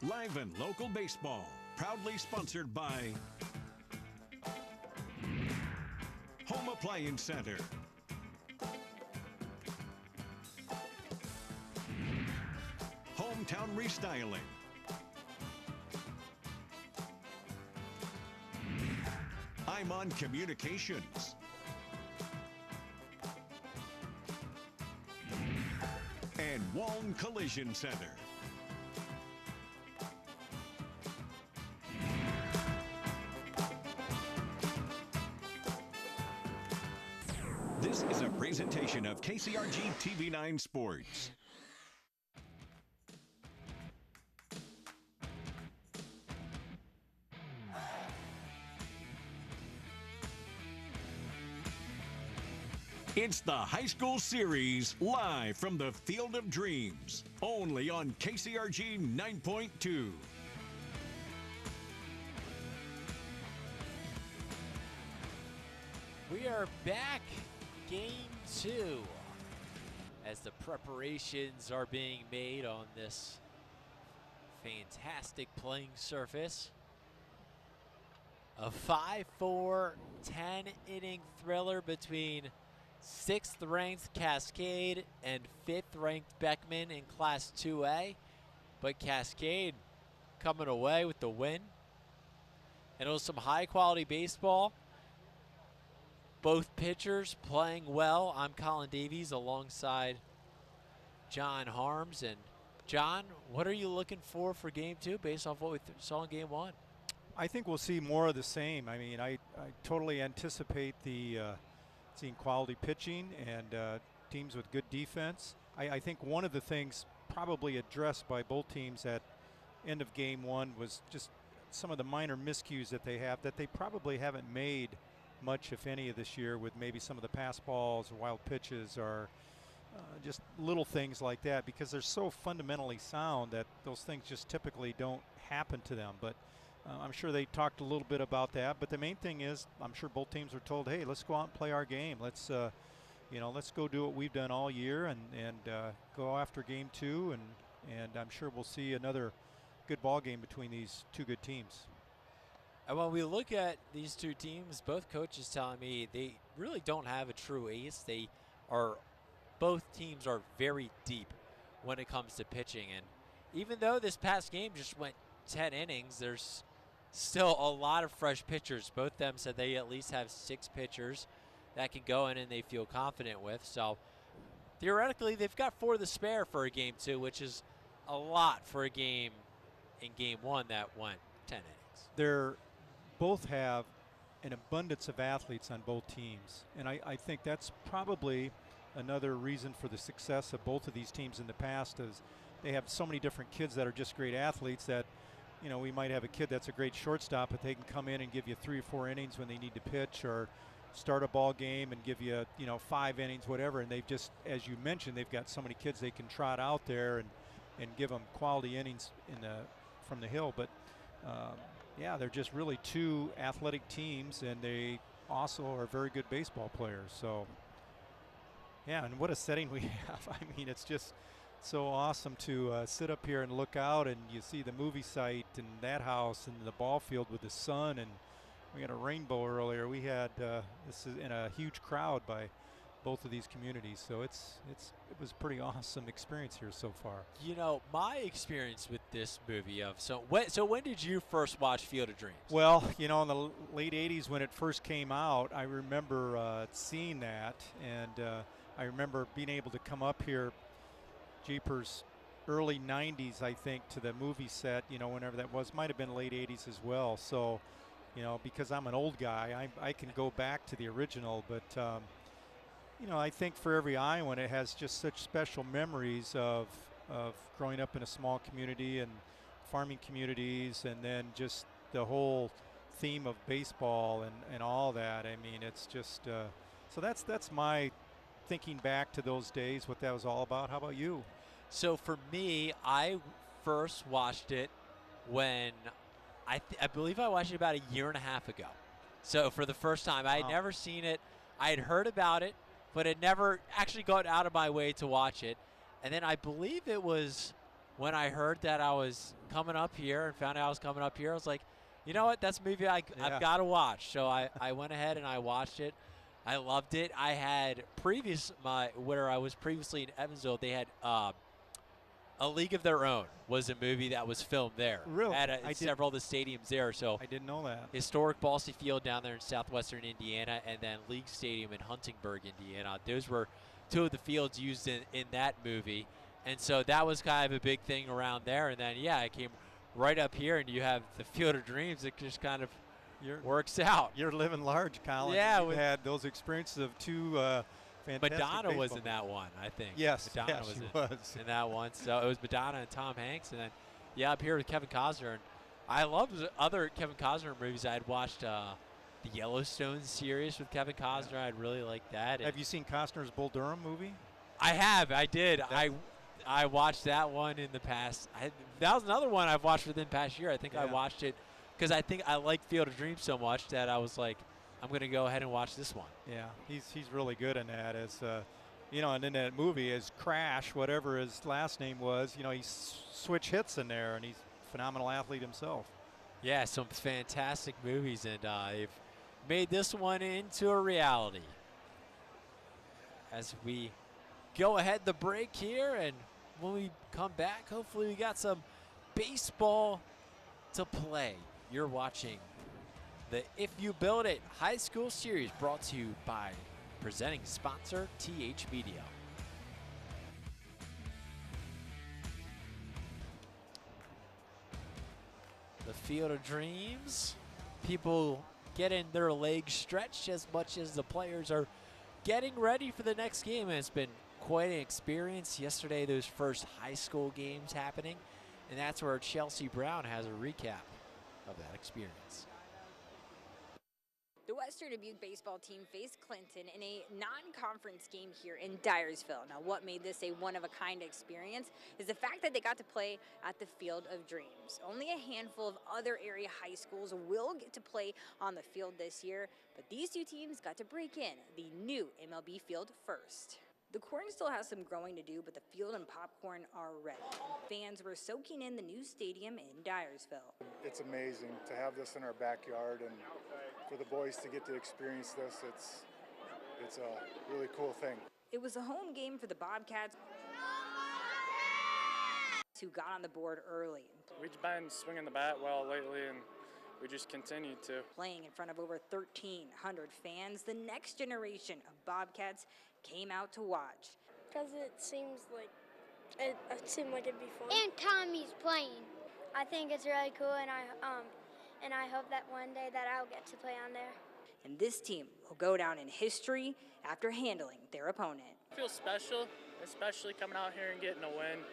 Live and local baseball, proudly sponsored by Home Appliance Center, Hometown Restyling, I'm On Communications, and Walton Collision Center. This is a presentation of KCRG TV9 Sports. It's the High School Series, live from the Field of Dreams, only on KCRG 9.2. We are back, Game 2, as the preparations are being made on this fantastic playing surface. A 5-4, 10-inning thriller between 6th-ranked Cascade and 5th-ranked Beckman in Class 2A. But Cascade coming away with the win. And it was some high-quality baseball. Both pitchers playing well. I'm Colin Davies alongside John Harms. And John, what are you looking for Game 2 based off what we saw in Game 1? I think we'll see more of the same. I mean, I totally anticipate seeing quality pitching and teams with good defense. I think one of the things probably addressed by both teams at end of Game 1 was just some of the minor miscues that they have that they probably haven't made much, if any, of this year, with maybe some of the pass balls or wild pitches or just little things like that, because they're so fundamentally sound that those things just typically don't happen to them. But I'm sure they talked a little bit about that. But the main thing is, I'm sure both teams were told, hey, let's go out and play our game. Let's let's go do what we've done all year and go after Game 2. And I'm sure we'll see another good ball game between these two good teams. And when we look at these two teams, both coaches telling me they really don't have a true ace. Both teams are very deep when it comes to pitching. And even though this past game just went 10 innings, there's still a lot of fresh pitchers. Both of them said they at least have 6 pitchers that can go in and they feel confident with. So theoretically, they've got 4 to spare for a Game 2, which is a lot for a game in Game 1 that went 10 innings. They're both have an abundance of athletes on both teams. And I think that's probably another reason for the success of both of these teams in the past, is they have so many different kids that are just great athletes that, you know, we might have a kid that's a great shortstop, but they can come in and give you 3 or 4 innings when they need to pitch, or start a ball game and give you, 5 innings, whatever. And they've just, as you mentioned, they've got so many kids they can trot out there and give them quality innings from the hill. But yeah, they're just really 2 athletic teams, and they also are very good baseball players. So, yeah, and what a setting we have. I mean, it's just so awesome to sit up here and look out, and you see the movie site and that house and the ball field with the sun, and we had a rainbow earlier. We had this is in a huge crowd by both of these communities, so it was a pretty awesome experience here so far. You know, my experience with this movie when did you first watch Field of Dreams? Well, in the late 80s when it first came out, I remember seeing that, and I remember being able to come up here, jeepers, early 90s, I think, to the movie set, whenever that was. Might have been late 80s as well. So, because I'm an old guy, I can go back to the original, but I think for every Iowan, it has just such special memories of growing up in a small community and farming communities, and then just the whole theme of baseball and all that. I mean, it's just so that's my thinking back to those days, what that was all about. How about you? So for me, I first watched it when I believe I watched it about a year and a half ago. So for the first time, I had never seen it. I had heard about it, but had never actually gone out of my way to watch it. And then I believe it was when I heard that I was coming up here and found out I was coming up here, I was like, you know what? That's a movie I've got to watch. So I went ahead and I watched it. I loved it. I had where I was previously in Evansville, they had A League of Their Own was a movie that was filmed there. Really? At several of the stadiums there. So I didn't know that. Historic Ballsy Field down there in southwestern Indiana, and then League Stadium in Huntingburg, Indiana. Those were two of the fields used in that movie. And so that was kind of a big thing around there. And then, yeah, I came right up here, and you have the Field of Dreams. It just kind of works out. You're living large, Colin. Yeah. You've had those experiences of two fantastic Madonna was baseball in that one, I think. Yes, Madonna was in that one. So it was Madonna and Tom Hanks. And then, yeah, up here with Kevin Costner. And I loved other Kevin Costner movies. I had watched the Yellowstone series with Kevin Costner. Yeah. I'd really like that. Have you seen Costner's Bull Durham movie? I have. I did. I watched that one in the past. That was another one I've watched within the past year. I think I watched it because I think I like Field of Dreams so much that I was like, I'm going to go ahead and watch this one. Yeah, he's really good in that. As and in that movie, as Crash, whatever his last name was, he switch hits in there, and he's a phenomenal athlete himself. Yeah, some fantastic movies, and they've made this one into a reality. As we go ahead the break here, and when we come back, hopefully we got some baseball to play. You're watching the If You Build It High School Series, brought to you by presenting sponsor TH Media. The Field of Dreams, people getting their legs stretched as much as the players are getting ready for the next game. And it's been quite an experience. Yesterday, those first high school games happening, and that's where Chelsea Brown has a recap of that experience. The Western Dubuque baseball team faced Clinton in a non-conference game here in Dyersville. Now, what made this a one-of-a-kind experience is the fact that they got to play at the Field of Dreams. Only a handful of other area high schools will get to play on the field this year, but these two teams got to break in the new MLB field first. The corn still has some growing to do, but the field and popcorn are ready. Fans were soaking in the new stadium in Dyersville. It's amazing to have this in our backyard, and for the boys to get to experience this, it's a really cool thing. It was a home game for the Bobcats, who got on the board early. We've been swinging the bat well lately, and we just continued to. Playing in front of over 1,300 fans, the next generation of Bobcats came out to watch. Because it seemed like it'd be fun. And Tommy's playing. I think it's really cool, and I hope that one day that I'll get to play on there. And this team will go down in history after handling their opponent. It feels special, especially coming out here and getting a win.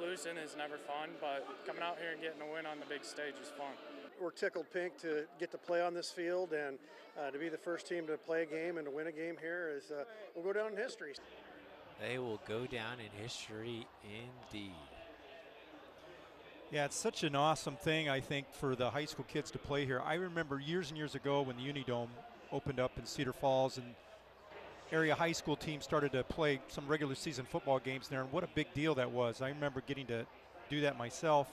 Losing is never fun, but coming out here and getting a win on the big stage is fun. We're tickled pink to get to play on this field, and to be the first team to play a game and to win a game here is will go down in history. They will go down in history indeed. Yeah, it's such an awesome thing, I think, for the high school kids to play here. I remember years and years ago when the Unidome opened up in Cedar Falls and area high school teams started to play some regular season football games there, and what a big deal that was. I remember getting to do that myself.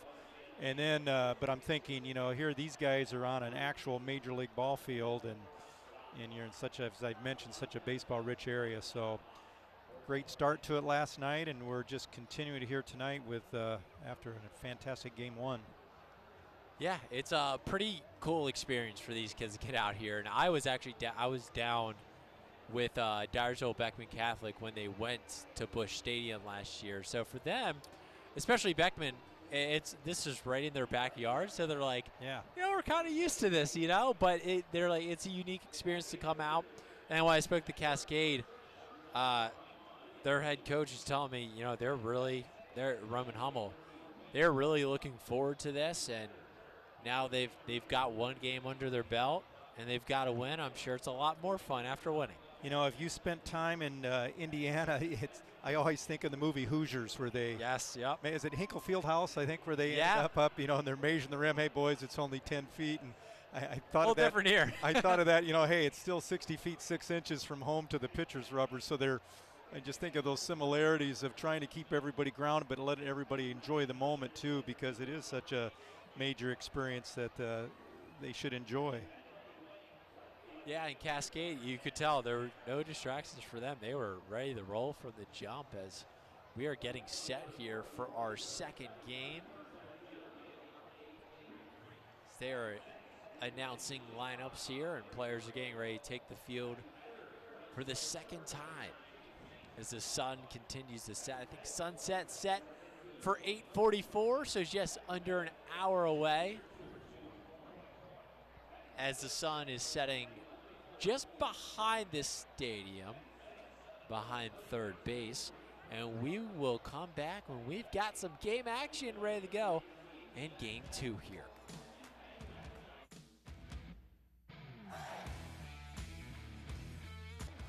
And then, but I'm thinking, here these guys are on an actual major league ball field, and you're in such a, as I mentioned, such a baseball-rich area. So great start to it last night, and we're just continuing to here tonight with after a fantastic game one. Yeah, it's a pretty cool experience for these kids to get out here. And I was actually I was down with Dyersville Beckman Catholic when they went to Busch Stadium last year. So for them, especially Beckman, this is right in their backyard, so they're like, yeah, we're kind of used to this, but they're like, it's a unique experience to come out. And when I spoke to Cascade, their head coach is telling me, they're Roman Hummel, they're really looking forward to this, and now they've got one game under their belt and they've got to win. I'm sure it's a lot more fun after winning. If you spent time in Indiana, I always think of the movie Hoosiers, where they is it Hinkle Fieldhouse, I think, where they end up and they're measuring the rim. Hey boys, it's only 10 feet, and I thought of that. Different here. I thought of that. Hey, it's still 60 feet 6 inches from home to the pitcher's rubber, so they're I just think of those similarities of trying to keep everybody grounded, but letting everybody enjoy the moment too, because it is such a major experience that they should enjoy. Yeah, in Cascade, you could tell there were no distractions for them. They were ready to roll from the jump as we are getting set here for our second game. They are announcing lineups here, and players are getting ready to take the field for the second time as the sun continues to set. I think sunset set for 8:44, so just under an hour away as the sun is setting just behind this stadium, behind third base. And we will come back when we've got some game action ready to go in game 2 here.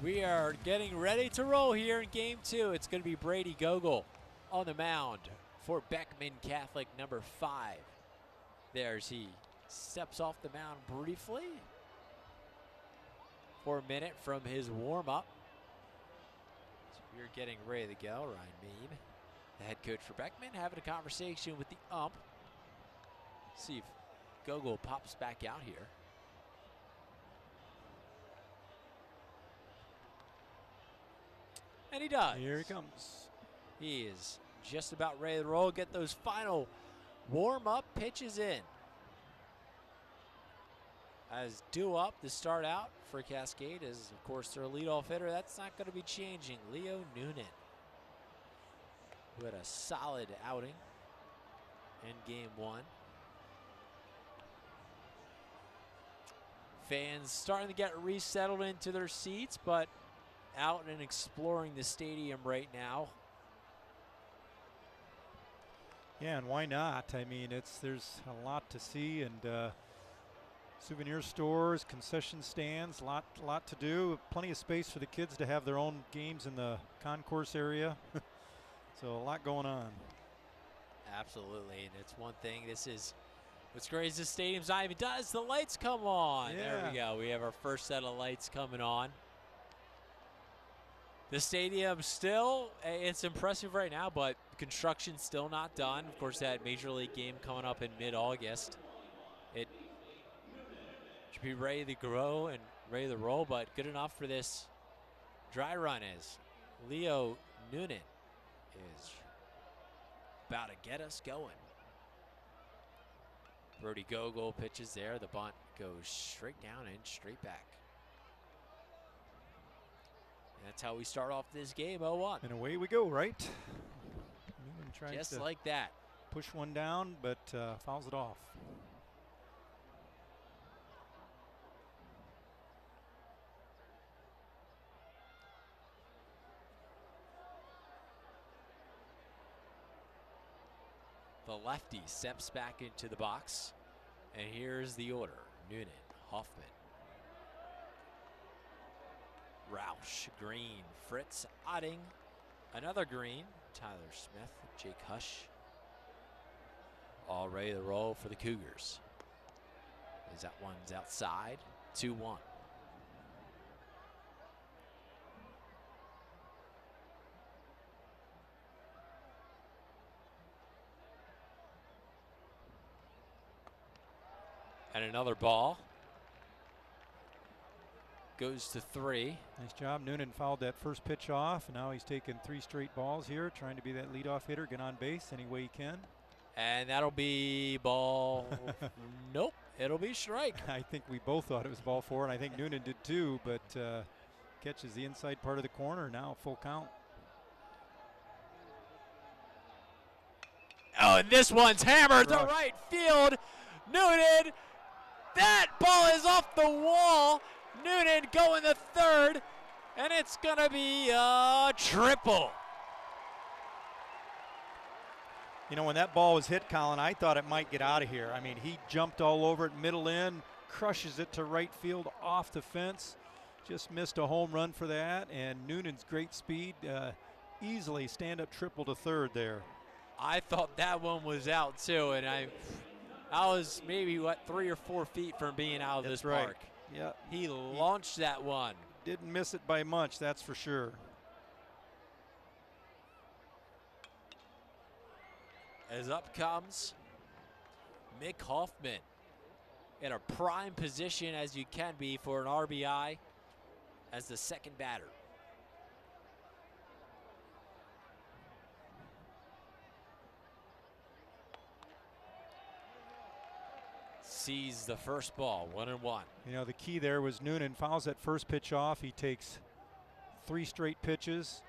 We are getting ready to roll here in game 2. It's going to be Brady Gogol on the mound for Beckman Catholic number 5. There's he steps off the mound briefly for a minute from his warm-up. So we're getting ready to go. Ryan Mead, the head coach for Beckman, having a conversation with the ump. See if Gogol pops back out here. And he does. Here he comes. He is just about ready to roll, get those final warm-up pitches in. As due up to start out for Cascade is, of course, their leadoff hitter. That's not going to be changing. Leo Noonan, who had a solid outing in game 1. Fans starting to get resettled into their seats, but out and exploring the stadium right now. Yeah, and why not? I mean, there's a lot to see, and souvenir stores, concession stands, lot to do. Plenty of space for the kids to have their own games in the concourse area. So a lot going on. Absolutely, and it's one thing. This is what's great is the stadium's not even done. The lights come on. Yeah. There we go. We have our first set of lights coming on. The stadium still, it's impressive right now, but construction's still not done. Of course, that Major League game coming up in mid-August. It should be ready to grow and ready to roll, but good enough for this dry run as Leo Noonan is about to get us going. Brody Gogol pitches there. The bunt goes straight down and straight back. That's how we start off this game, 0-1. And away we go, right? Newman tries just to like that. push one down, but fouls it off. The lefty steps back into the box, and here's the order. Noonan, Hoffman, Roush, Green, Fritz, Otting, another Green, Tyler Smith, Jake Hush. All ready to roll for the Cougars. As that one's outside, 2-1. And another ball. Goes to 3. Nice job. Noonan fouled that first pitch off, and now he's taken 3 straight balls here, trying to be that leadoff hitter, get on base any way he can. And that'll be ball. Nope, it'll be strike. I think we both thought it was ball 4, and I think Noonan did too, but catches the inside part of the corner, now full count. Oh, and this one's hammered to right field. Noonan, that ball is off the wall. Noonan going to third, and it's going to be a triple. You know, when that ball was hit, Colin, I thought it might get out of here. I mean, he jumped all over it, middle in, crushes it to right field off the fence. Just missed a home run for that, and Noonan's great speed, easily stand-up triple to third there. I thought that one was out too, and I was maybe, 3 or 4 feet from being out of this park. Yeah, he launched that one. Didn't miss it by much, that's for sure. as up comes Mick Hoffman in a prime position as you can be for an RBI as the second batter. Sees the first ball, 1-1. You know, the key there was Noonan fouls that first pitch off. He takes 3 straight pitches,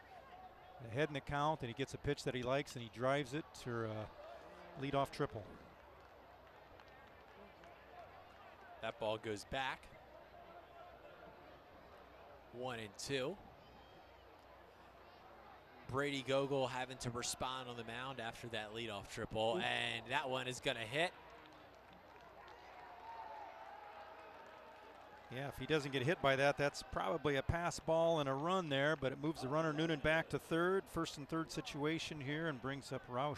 ahead in the count, and he gets a pitch that he likes, and he drives it to a leadoff triple. That ball goes back. 1-2. Brady Gogol having to respond on the mound after that leadoff triple, and that one is going to hit. Yeah, if he doesn't get hit by that, that's probably a pass ball and a run there, but it moves the runner Noonan back to third, first and third situation here, and brings up Roush.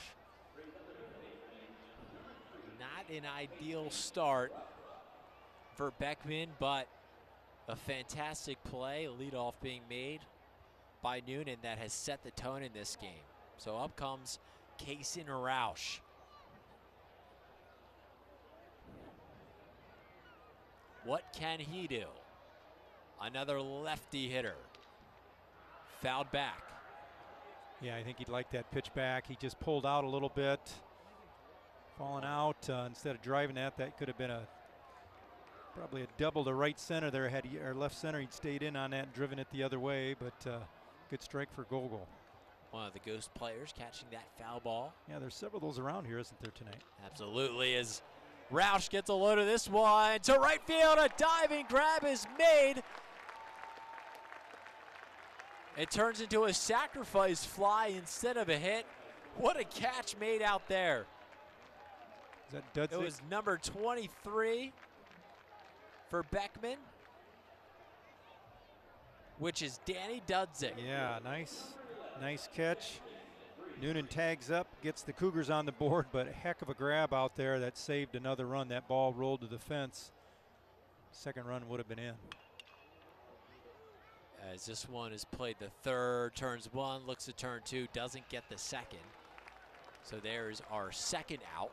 Not an ideal start for Beckman, but a fantastic play, leadoff being made by Noonan that has set the tone in this game. So up comes Kason Roush. What can he do? Another lefty hitter. Fouled back. Yeah, I think he'd like that pitch back. He just pulled out a little bit. Falling out instead of driving that could have been probably a double to right center there. Had he, or left center, he'd stayed in on that and driven it the other way, but good strike for Gogol. One of the ghost players catching that foul ball. Yeah, there's several of those around here, isn't there, tonight? Absolutely, as Roush gets a load of this one to right field. A diving grab is made. It turns into a sacrifice fly instead of a hit. What a catch made out there. Is that Dudzik? It was number 23 for Beckman, which is Danny Dudzik. Yeah, nice catch. Noonan tags up, gets the Cougars on the board, but a heck of a grab out there that saved another run. That ball rolled to the fence. Second run would have been in. As this one is played the third, turns one, looks to turn two, doesn't get the second. So there's our second out.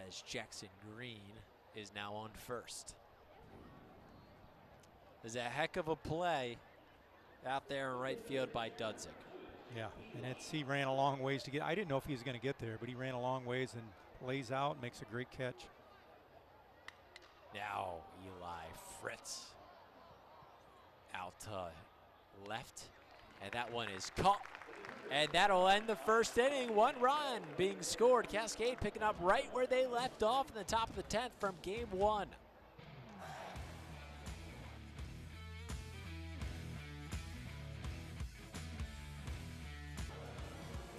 As Jackson Green is now on first. There's a heck of a play out there in right field by Dudzik. Yeah, and he ran a long ways to get. I didn't know if he was going to get there, but he ran a long ways and lays out and makes a great catch. Now Eli Fritz out to left, and that one is caught. And that'll end the first inning. 1 run being scored. Cascade picking up right where they left off in the top of the 10th from game 1.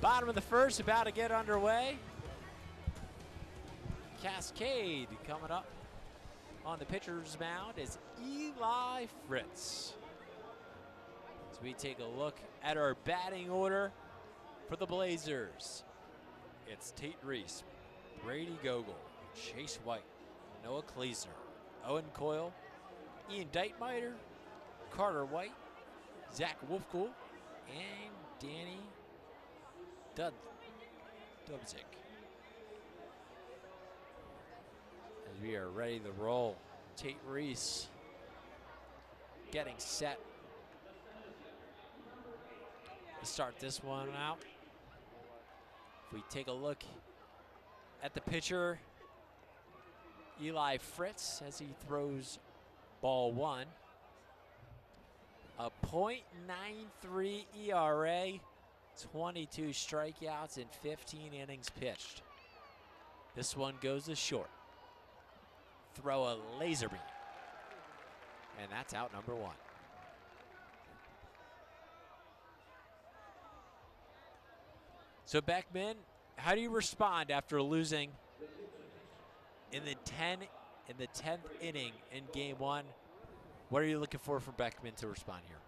Bottom of the first, about to get underway. Cascade coming up on the pitcher's mound is Eli Fritz. As we take a look at our batting order for the Blazers. It's Tate Reese, Brady Gogol, Chase White, Noah Kleesner, Owen Coyle, Ian Deitmeyer, Carter White, Zach Wolfcool, and Danny Dudzik. As we are ready to roll, Tate Reese getting set to start this one out. If we take a look at the pitcher, Eli Fritz, as he throws ball 1. A .93 ERA, 22 strikeouts in 15 innings pitched. This one goes to short. Throw a laser beam. And that's out number 1. So Beckman, how do you respond after losing in the 10th inning in game 1? What are you looking for from Beckman to respond here?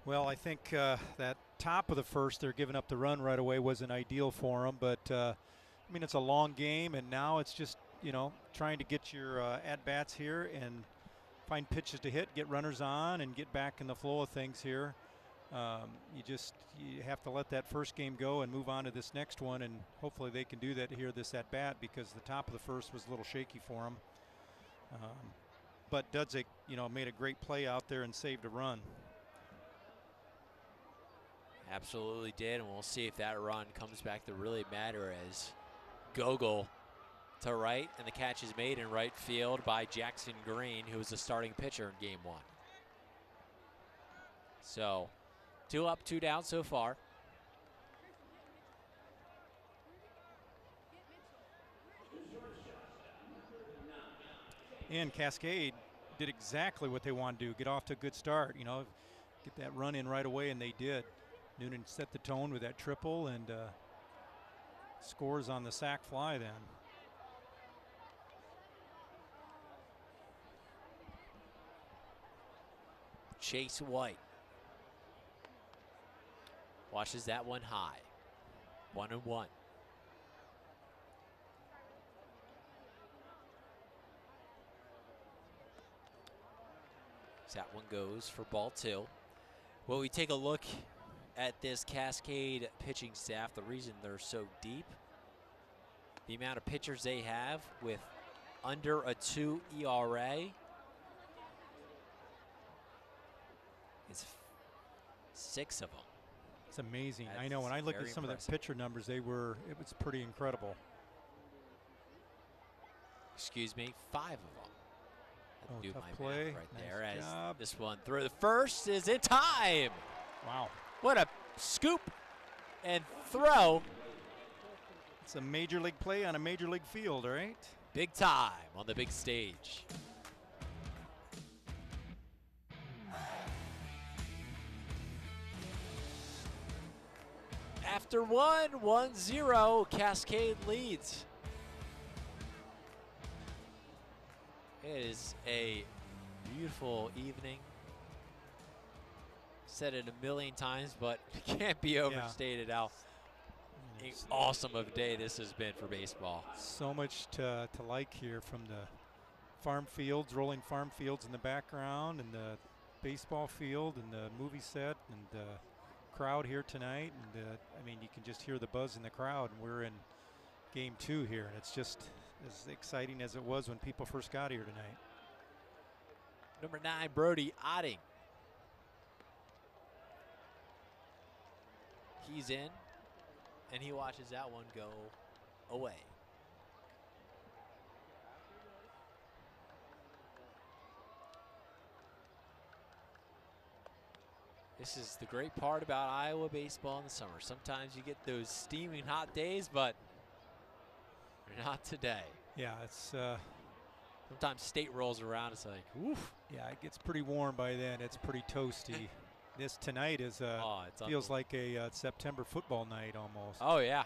Well, I think that top of the first, they're giving up the run right away, wasn't ideal for them. But I mean, it's a long game, and now it's just trying to get your at bats here and find pitches to hit, get runners on, and get back in the flow of things here. You have to let that first game go and move on to this next one, and hopefully they can do that here this at bat, because the top of the first was a little shaky for them. But Dudzik, made a great play out there and saved a run. Absolutely did, and we'll see if that run comes back to really matter as Gogol to right, and the catch is made in right field by Jackson Green, who was the starting pitcher in game 1. So 2 up, 2 down so far. And Cascade did exactly what they wanted to do, get off to a good start, get that run in right away, and they did. Noonan set the tone with that triple and scores on the sac fly then. Chase White washes that one high. 1-1. That one goes for ball 2. Well, we take a look at this Cascade pitching staff. The reason they're so deep, the amount of pitchers they have with under a 2 ERA is 6 of them. It's amazing. That's I know when I look at some impressive. of the pitcher numbers, it was pretty incredible. Excuse me, 5 of them. Oh, Do tough my play. math right Nice there as job. this one through the first is in time. Wow. What a scoop and throw. It's a major league play on a major league field, right? Big time on the big stage. After 1-0, Cascade leads. It is a beautiful evening. Said it a million times, but it can't be overstated how awesome of a day this has been for baseball. So much to like here, from the farm fields, rolling farm fields in the background, and the baseball field, and the movie set, and the crowd here tonight. And you can just hear the buzz in the crowd, and we're in game 2 here, and it's just as exciting as it was when people first got here tonight. Number 9, Brody Otting. He's in, and he watches that one go away. This is the great part about Iowa baseball in the summer. Sometimes you get those steaming hot days, but not today. Yeah, it's sometimes state rolls around, it's like, oof. Yeah, it gets pretty warm by then. It's pretty toasty. This tonight is feels like a September football night almost. Oh yeah.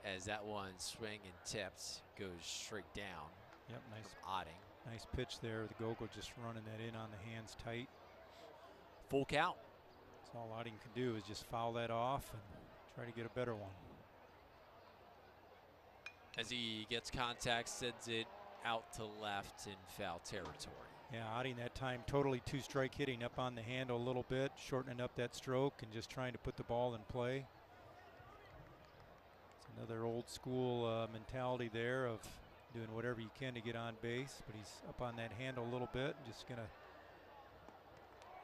As that one swing and tips goes straight down. Yep, nice. Otting. Nice pitch there. The Gogol just running that in on the hands tight. Full count. That's all Otting can do is just foul that off and try to get a better one. As he gets contact, sends it out to left in foul territory. Yeah, Otting that time totally 2-strike hitting, up on the handle a little bit, shortening up that stroke and just trying to put the ball in play. It's another old school mentality there of doing whatever you can to get on base, but he's up on that handle a little bit, just gonna,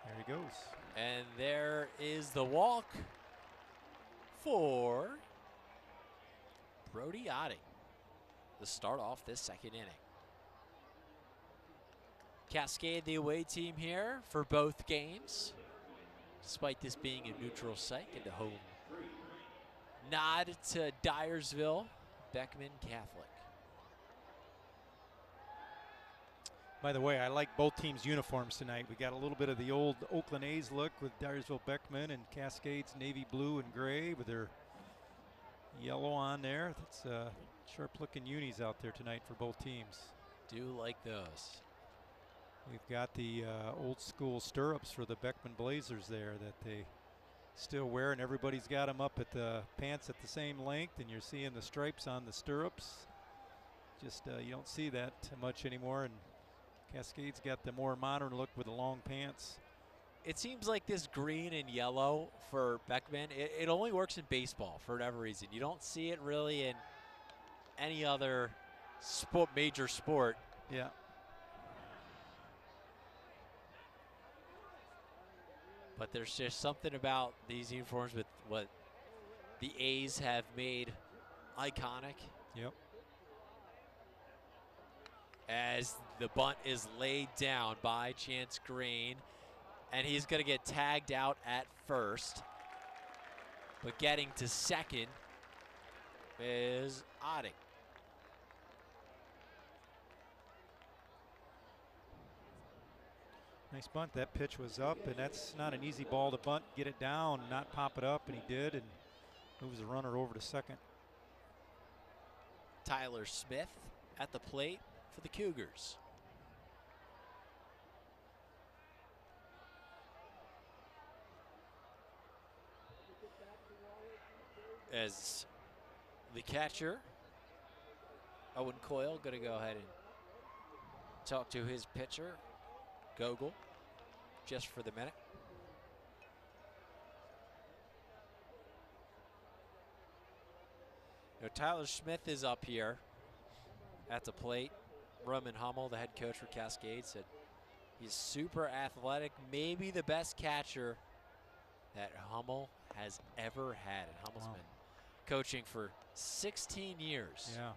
there he goes. And there is the walk for Brody Otting to start off this second inning. Cascade, the away team here for both games, despite this being a neutral site and a home nod to Dyersville, Beckman Catholic. By the way, I like both teams' uniforms tonight. We got a little bit of the old Oakland A's look with Dyersville Beckman, and Cascade's navy blue and gray with their yellow on there. That's sharp-looking unis out there tonight for both teams. Do like those. We've got the old school stirrups for the Beckman Blazers there that they still wear, and everybody's got them up at the pants at the same length, and you're seeing the stripes on the stirrups. Just you don't see that much anymore. And Cascade's got the more modern look with the long pants. It seems like this green and yellow for Beckman, it only works in baseball for whatever reason. You don't see it really in any other major sport. Yeah. But there's just something about these uniforms with what the A's have made iconic. Yep. As the bunt is laid down by Chance Green, and he's going to get tagged out at first. But getting to second is Otting. Nice bunt. That pitch was up, and that's not an easy ball to bunt, get it down, not pop it up, and he did, and moves the runner over to second. Tyler Smith at the plate for the Cougars. As the catcher, Owen Coyle, going to go ahead and talk to his pitcher, Gogol, just for the minute. Now, Tyler Smith is up here at the plate. Roman Hummel, the head coach for Cascade, said he's super athletic, maybe the best catcher that Hummel has ever had. And Hummel's been coaching for 16 years. Yeah.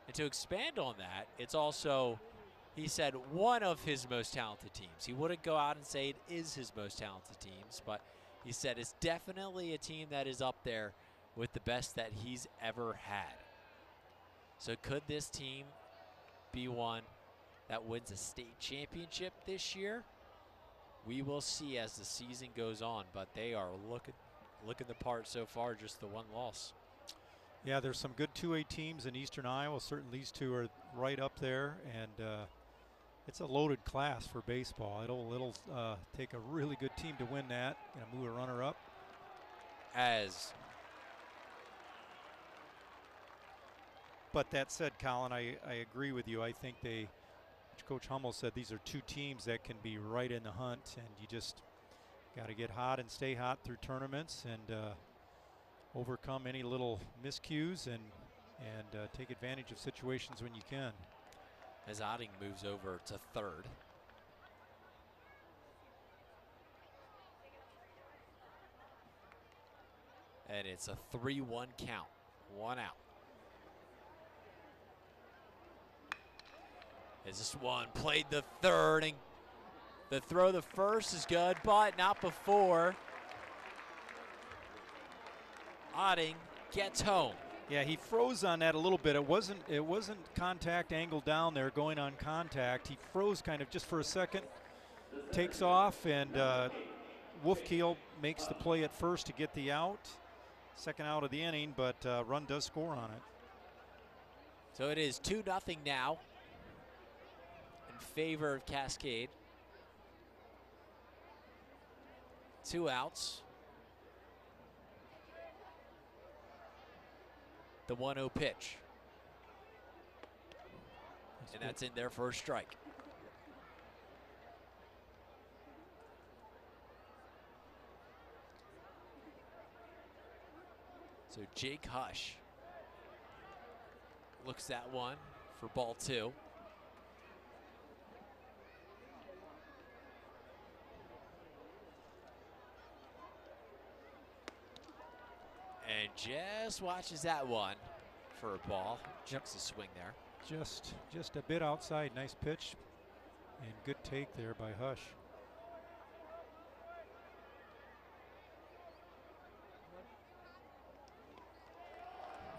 And to expand on that, it's also, he said, one of his most talented teams. He wouldn't go out and say it is his most talented teams, but he said it's definitely a team that is up there with the best that he's ever had. So could this team be one that wins a state championship this year? We will see as the season goes on, but they are looking the part so far, just the one loss. Yeah, there's some good 2A teams in Eastern Iowa. Certainly these two are right up there, and it's a loaded class for baseball. It'll take a really good team to win that. Gonna move a runner up. But that said, Colin, I agree with you. I think Coach Hummel said these are two teams that can be right in the hunt, and you just got to get hot and stay hot through tournaments and overcome any little miscues and take advantage of situations when you can. As Otting moves over to third. And it's a 3-1 count, 1 out. As this one played the third, and the throw the first is good, but not before Otting gets home. Yeah, he froze on that a little bit. It wasn't contact angle down there going on contact. He froze kind of just for a second, takes off, and Wolfkiel makes the play at first to get the out. Second out of the inning, but run does score on it. So it is 2-0 now in favor of Cascade. 2 outs. The 1-0 pitch. And that's in there for a strike. So Jake Hush looks at one for ball 2. And just watches that one for a ball. Chucks a swing there. Just a bit outside. Nice pitch and good take there by Hush.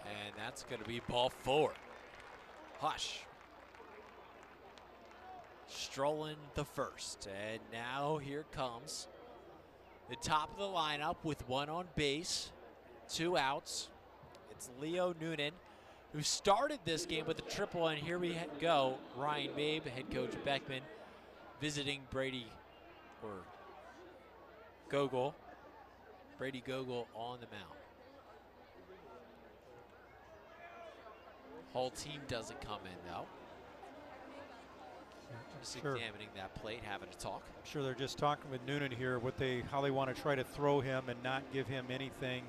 And that's going to be ball 4. Hush strolling the first. And now here comes the top of the lineup with one on base. 2 outs. It's Leo Noonan, who started this game with a triple, and here we go. Ryan Mabe, head coach Beckman, visiting Brady Gogol. Brady Gogol on the mound. Whole team doesn't come in, though. Just examining that plate, having a talk. I'm sure they're just talking with Noonan here how they want to try to throw him and not give him anything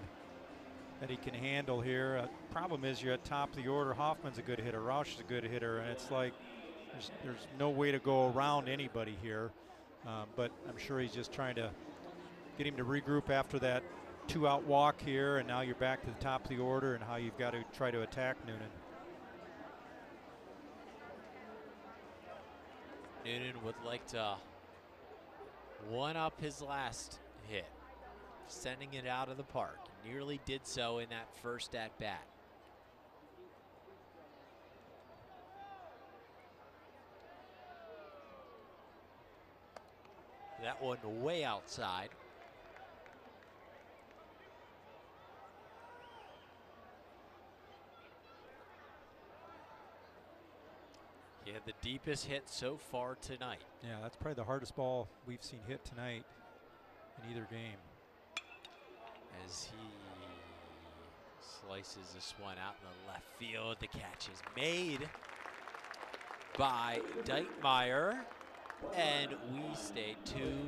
that he can handle here. Problem is you're at top of the order. Hoffman's a good hitter. Roush is a good hitter, and it's like there's no way to go around anybody here. But I'm sure he's just trying to get him to regroup after that 2-out walk here, and now you're back to the top of the order and how you've got to try to attack Noonan. Noonan would like to one-up his last hit, sending it out of the park. Nearly did so in that first at-bat. That one way outside. He had the deepest hit so far tonight. Yeah, that's probably the hardest ball we've seen hit tonight in either game. As he slices this one out in the left field, the catch is made by Deitmeyer, and we stay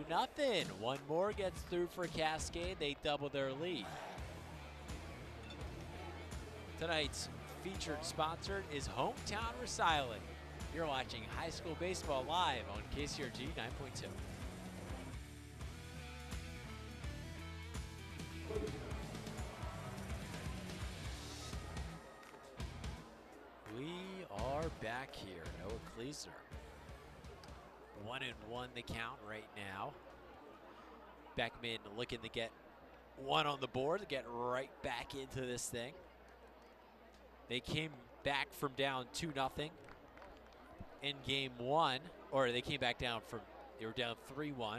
2-0. One more gets through for Cascade. They double their lead. Tonight's featured sponsor is Hometown Recycling. You're watching high school baseball live on KCRG 9.2. We are back here. Noah Kleesner. 1-1 the count right now. Beckman looking to get one on the board to get right back into this thing. They came back from down 2-0 in game one, or they came back down from, they were down 3-1.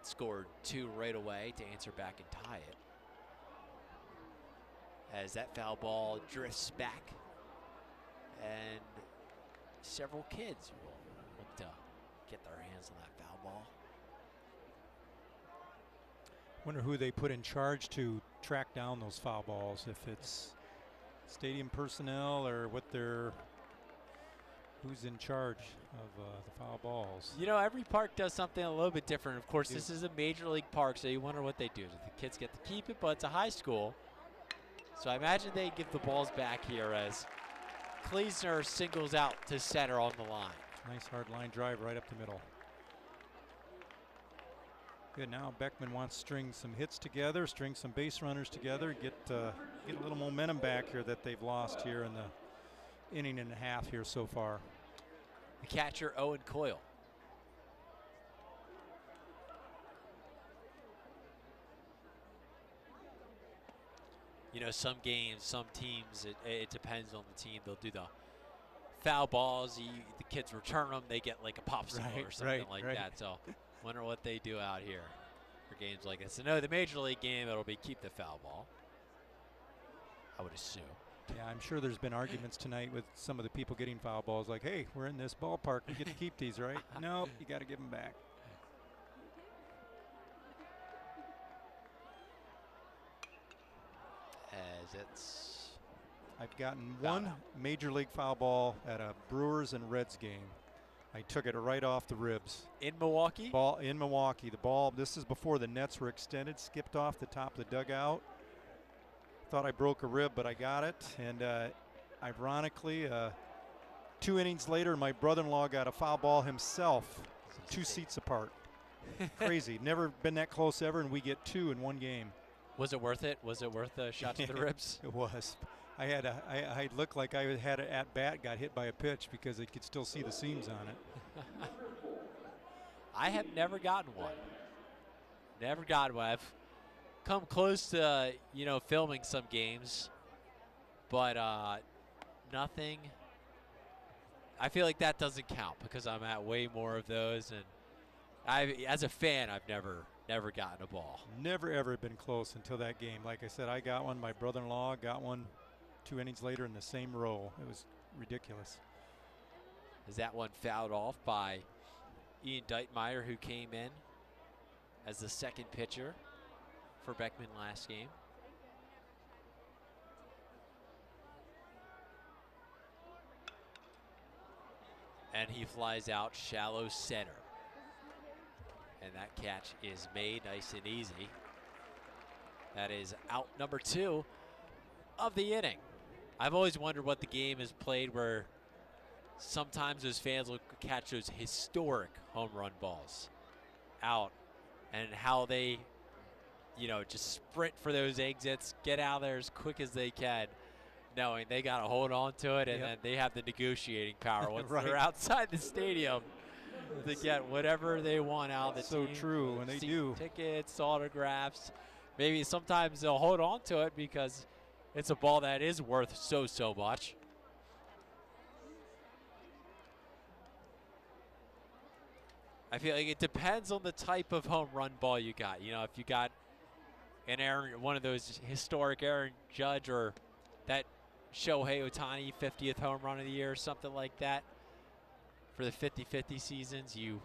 Scored 2 right away to answer back and tie it. As that foul ball drifts back, and several kids will look to get their hands on that foul ball. Wonder who they put in charge to track down those foul balls, if it's stadium personnel or who's in charge of the foul balls. You know, every park does something a little bit different. Of course, this is a major league park, so you wonder what they do. The kids get to keep it, but it's a high school. So I imagine they give the balls back here as Kleesner singles out to center on the line. Nice hard line drive right up the middle. Good, now Beckman wants to string some hits together, string some base runners together, get a little momentum back here that they've lost here in the inning and a half here so far. The catcher, Owen Coyle. You know, some games, some teams, it depends on the team. They'll do the foul balls. The kids return them. They get like a popsicle or something like that. So wonder what they do out here for games like this. So no, the major league game, it'll be keep the foul ball, I would assume. Yeah, I'm sure there's been arguments tonight with some of the people getting foul balls like, hey, we're in this ballpark. We get to keep these, right? Nope, you got to give them back. I've gotten one major league foul ball at a Brewers and Reds game. I took it right off the ribs. In Milwaukee? Ball in Milwaukee. The ball, this is before the nets were extended, skipped off the top of the dugout. Thought I broke a rib, but I got it. And ironically, 2 innings later, my brother-in-law got a foul ball himself, 2 seats apart. Crazy. Never been that close ever, and we get 2 in one game. Was it worth it? Was it worth a shot to the ribs? It was. I looked like I had it at bat, got hit by a pitch because I could still see the seams on it. I have never gotten one. Never gotten one. I've come close to, filming some games, but nothing. I feel like that doesn't count because I'm at way more of those, and as a fan, I've never gotten a ball. Never ever been close until that game. Like I said, I got one. My brother-in-law got one 2 innings later in the same row. It was ridiculous. Is that one fouled off by Ian Deitmeyer, who came in as the second pitcher for Beckman last game? And he flies out shallow center. And that catch is made nice and easy. That is out number 2 of the inning. I've always wondered what the game is played where sometimes those fans will catch those historic home run balls out and how they, just sprint for those exits, get out of there as quick as they can, knowing they got to hold on to it, and then they have the negotiating power once Right. they're outside the stadium to get whatever they want out of the So team. true, and they do. Tickets, autographs. Maybe sometimes they'll hold on to it because it's a ball that is worth so much. I feel like it depends on the type of home run ball you got. If you got one of those historic Aaron Judge or that Shohei Ohtani 50th home run of the year or something like that for the 50-50 seasons, you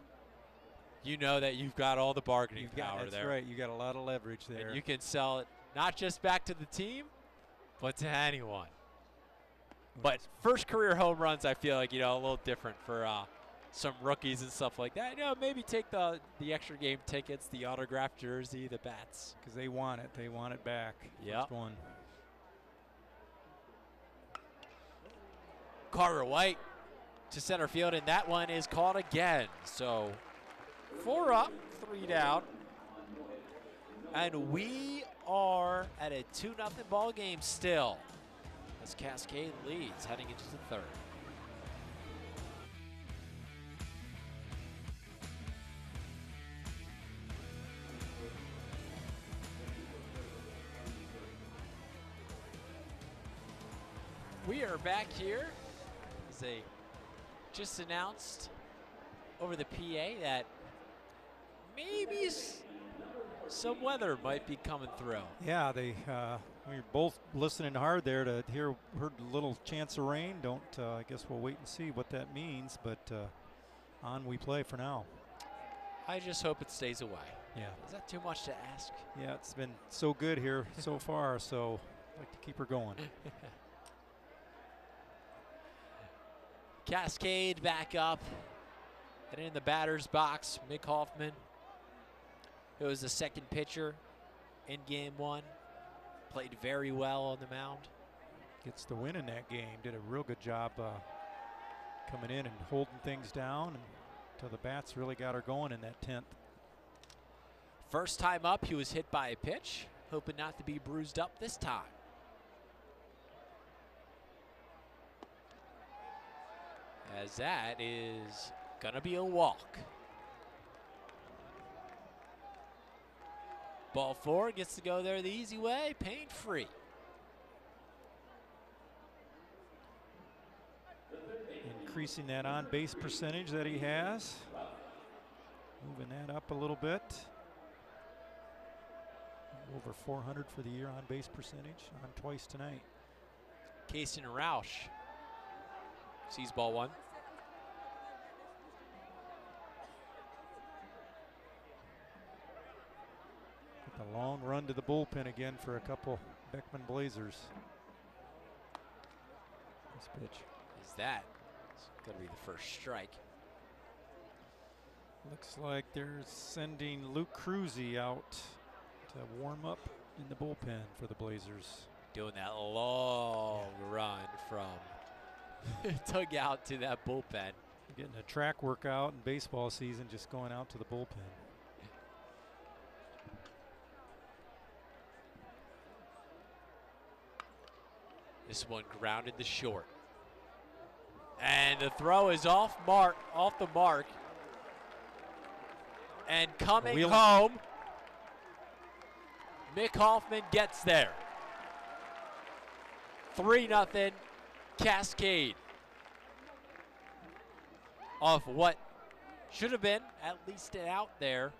know that you've got all the bargaining power there. That's right. You got a lot of leverage there. And you can sell it not just back to the team, but to anyone. But first career home runs, I feel like, a little different for some rookies and stuff like that. Maybe take the extra game tickets, the autographed jersey, the bats. Because they want it. They want it back. Yep. First one. Carter White to center field, and that one is caught again. So 4 up, 3 down. And we are at a 2-0 ball game still as Cascade leads heading into the third. We are back here as they just announced over the PA that maybe some weather might be coming through. Yeah, we were both listening hard there to heard a little chance of rain. I guess we'll wait and see what that means, but on we play for now. I just hope it stays away. Yeah. Is that too much to ask? Yeah, it's been so good here so far, so I'd like to keep her going. Cascade back up and in the batter's box, Mick Hoffman, who was the second pitcher in game 1, played very well on the mound. Gets the win in that game. Did a real good job coming in and holding things down until the bats really got her going in that 10th. First time up, he was hit by a pitch, hoping not to be bruised up this time. As that is gonna be a walk. Ball 4 gets to go there the easy way, pain-free. Increasing that on-base percentage that he has. Moving that up a little bit. Over 400 for the year on-base percentage. On twice tonight. Kason Roush sees ball 1. A long run to the bullpen again for a couple Beckman Blazers. This pitch. Is that? It's going to be the first strike. Looks like they're sending Luke Cruzy out to warm up in the bullpen for the Blazers. Doing that long run from dugout to that bullpen. Getting a track workout in baseball season, just going out to the bullpen. This one grounded the short. And the throw is off the mark. And coming home, Mick Hoffman gets there. 3-0 Cascade. Off what should have been at least an out there,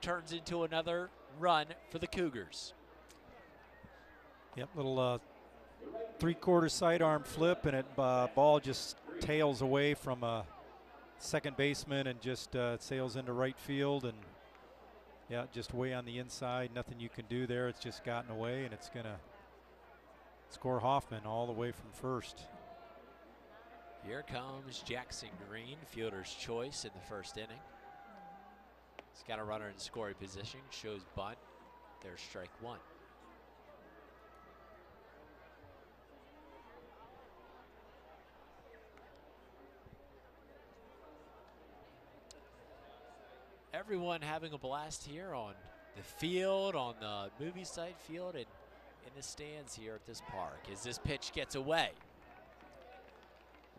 turns into another run for the Cougars. Yep, little three-quarter sidearm flip, and it ball just tails away from a second baseman and just sails into right field, and yeah, just way on the inside. Nothing you can do there. It's just gotten away, and it's gonna score Hoffman all the way from first. Here comes Jackson Green, fielder's choice in the first inning. He's got a runner in scoring position, shows bunt. There's strike one. Everyone having a blast here on the field, on the movie site field, and in the stands here at this park. As this pitch gets away,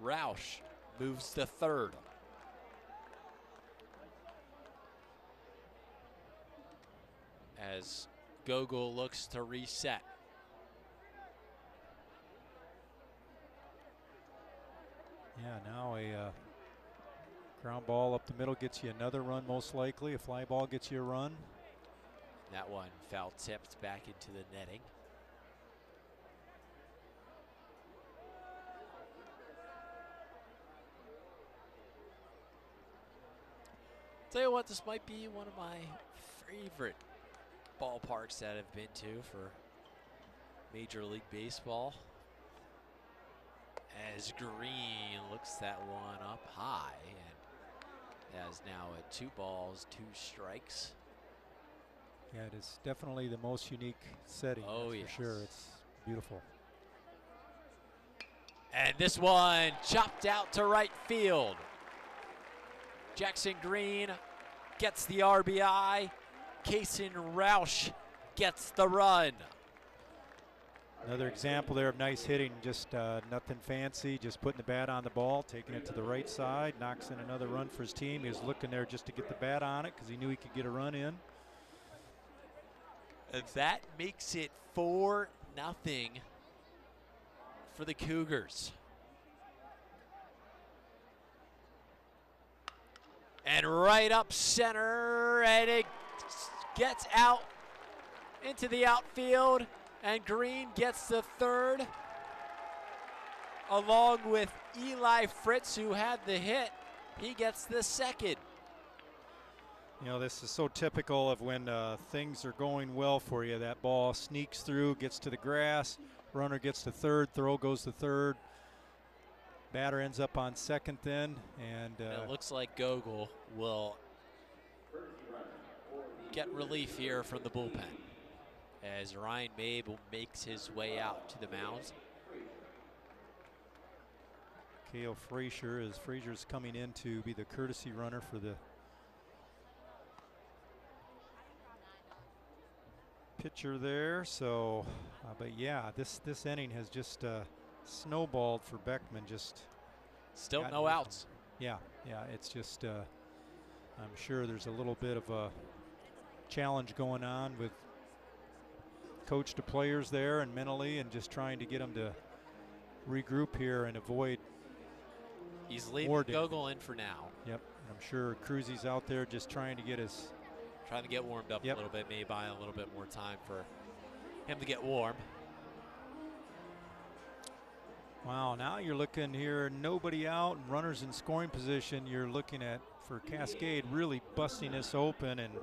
Roush moves to third. As Gogol looks to reset. Yeah, now a ground ball up the middle gets you another run most likely. A fly ball gets you a run. That one foul tipped back into the netting. Tell you what, this might be one of my favorite ballparks that I've been to for Major League Baseball. As Green looks that one up high and has now a 2 balls, 2 strikes. Yeah, it is definitely the most unique setting. Oh, that's yes. for sure. It's beautiful. And this one chopped out to right field. Jackson Green gets the RBI. Kason Roush gets the run. Another example there of nice hitting, just nothing fancy, just putting the bat on the ball, taking it to the right side, knocks in another run for his team. He was looking there just to get the bat on it because he knew he could get a run in. And that makes it 4-0 for the Cougars. And right up center, and it gets out into the outfield, and Green gets the third, along with Eli Fritz, who had the hit. He gets the second. You know, this is so typical of when things are going well for you. That ball sneaks through, gets to the grass, runner gets to third, throw goes to third. Batter ends up on second then, and it looks like Gogol will get relief here from the bullpen as Ryan Mabel makes his way out to the mound. Cale Frazier's coming in to be the courtesy runner for the pitcher there. So, but yeah, this inning has just snowballed for Beckman. Just still no outs. Yeah, it's just I'm sure there's a little bit of a challenge going on with coach to players there and mentally, and just trying to get them to regroup here and avoid. He's leaving Gogol in for now. Yep, and I'm sure Cruzy's out there just trying to get his. Trying to get warmed up a little bit, maybe buy a little bit more time for him to get warm. Wow, now you're looking here, nobody out and runners in scoring position. You're looking at, for Cascade, really busting this open and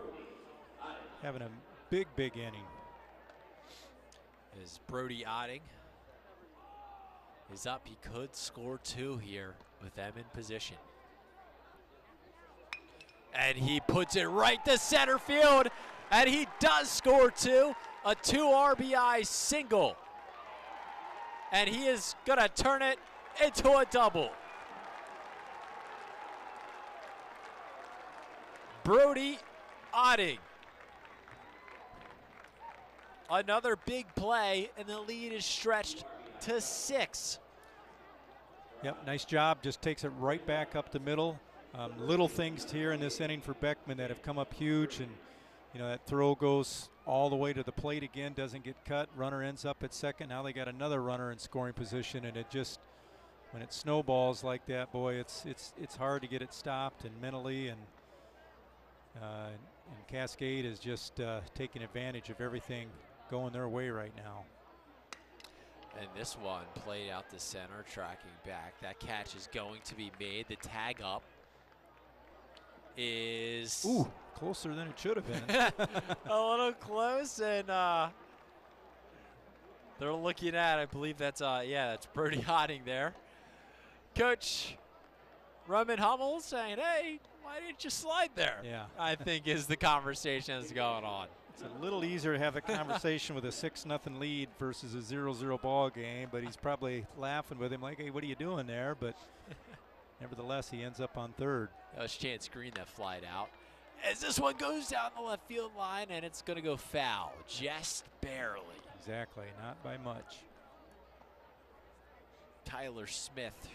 having a big inning. As Brody Otting is up, he could score 2 here with them in position. And he puts it right to center field, and he does score 2, a 2 RBI single. And he is gonna turn it into a double. Brody Otting. Another big play, and the lead is stretched to 6. Yep, nice job, just takes it right back up the middle. Little things here in this inning for Beckman that have come up huge, and you know that throw goes all the way to the plate again, doesn't get cut. Runner ends up at second. Now they got another runner in scoring position, and it just, when it snowballs like that, boy, it's hard to get it stopped, and mentally, and Cascade is just taking advantage of everything going their way right now. And this one played out the center, tracking back. That catch is going to be made. The tag up is closer than it should have been. A little close, and they're looking at, I believe that's that's Brody Otting there. Coach Roman Hummel saying, hey, why didn't you slide there? Yeah. I think is the conversation that's going on. It's a little easier to have a conversation with a 6-0 lead versus a 0-0 ball game, but he's probably laughing with him like, hey, what are you doing there? But nevertheless, he ends up on third. That was Chance Green that flied out. As this one goes down the left field line, and it's going to go foul, just barely. Exactly, not by much. Tyler Smith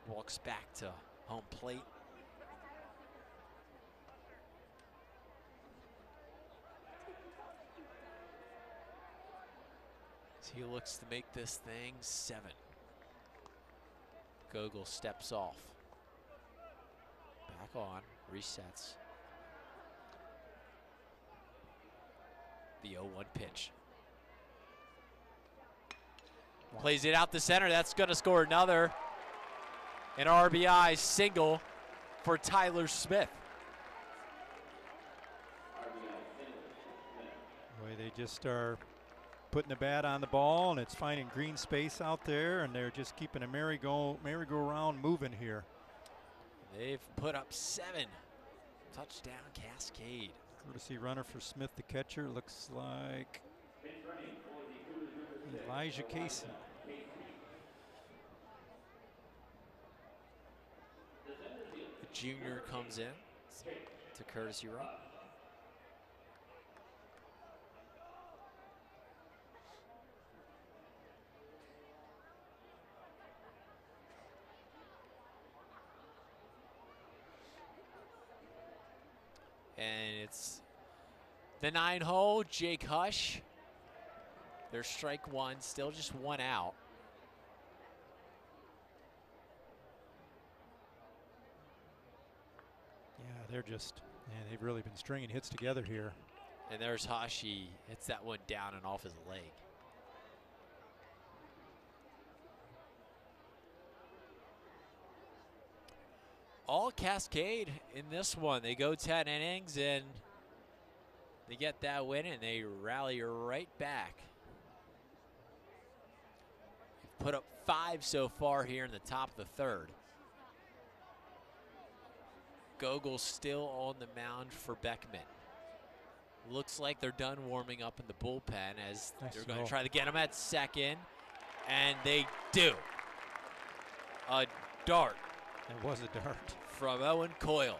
walks back to home plate. He looks to make this thing 7. Gogol steps off. Back on, resets. The 0-1 pitch. Wow. Plays it out the center. That's going to score another. An RBI single for Tyler Smith. Boy, they just are putting the bat on the ball, and it's finding green space out there, and they're just keeping a merry-go-round moving here. They've put up 7. Touchdown Cascade. Courtesy runner for Smith, the catcher. Looks like Elijah Casey. The junior comes in to courtesy run. And it's the 9-hole, Jake Hush. There's strike 1, still just 1 out. Yeah, they've really been stringing hits together here. And there's Hush. He hits that one down and off his leg. All Cascade in this one. They go 10 innings and they get that win and they rally right back. They've put up 5 so far here in the top of the 3rd. Gogol still on the mound for Beckman. Looks like they're done warming up in the bullpen as they're going to try to get him at second. And they do. A dart. It was a dart. From Owen Coyle.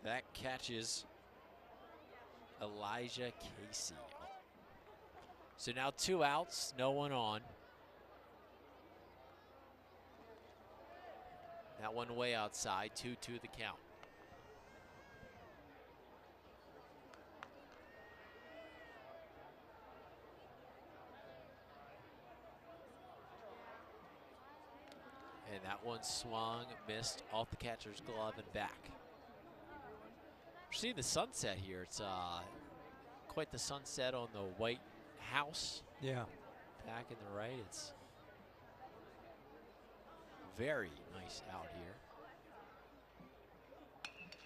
That catches Elijah Casey. So now 2 outs, no one on. That one way outside, 2-2 the count. And that one swung, missed off the catcher's glove and back. We're seeing the sunset here. It's quite the sunset on the White House. Yeah. Back in the right, it's very nice out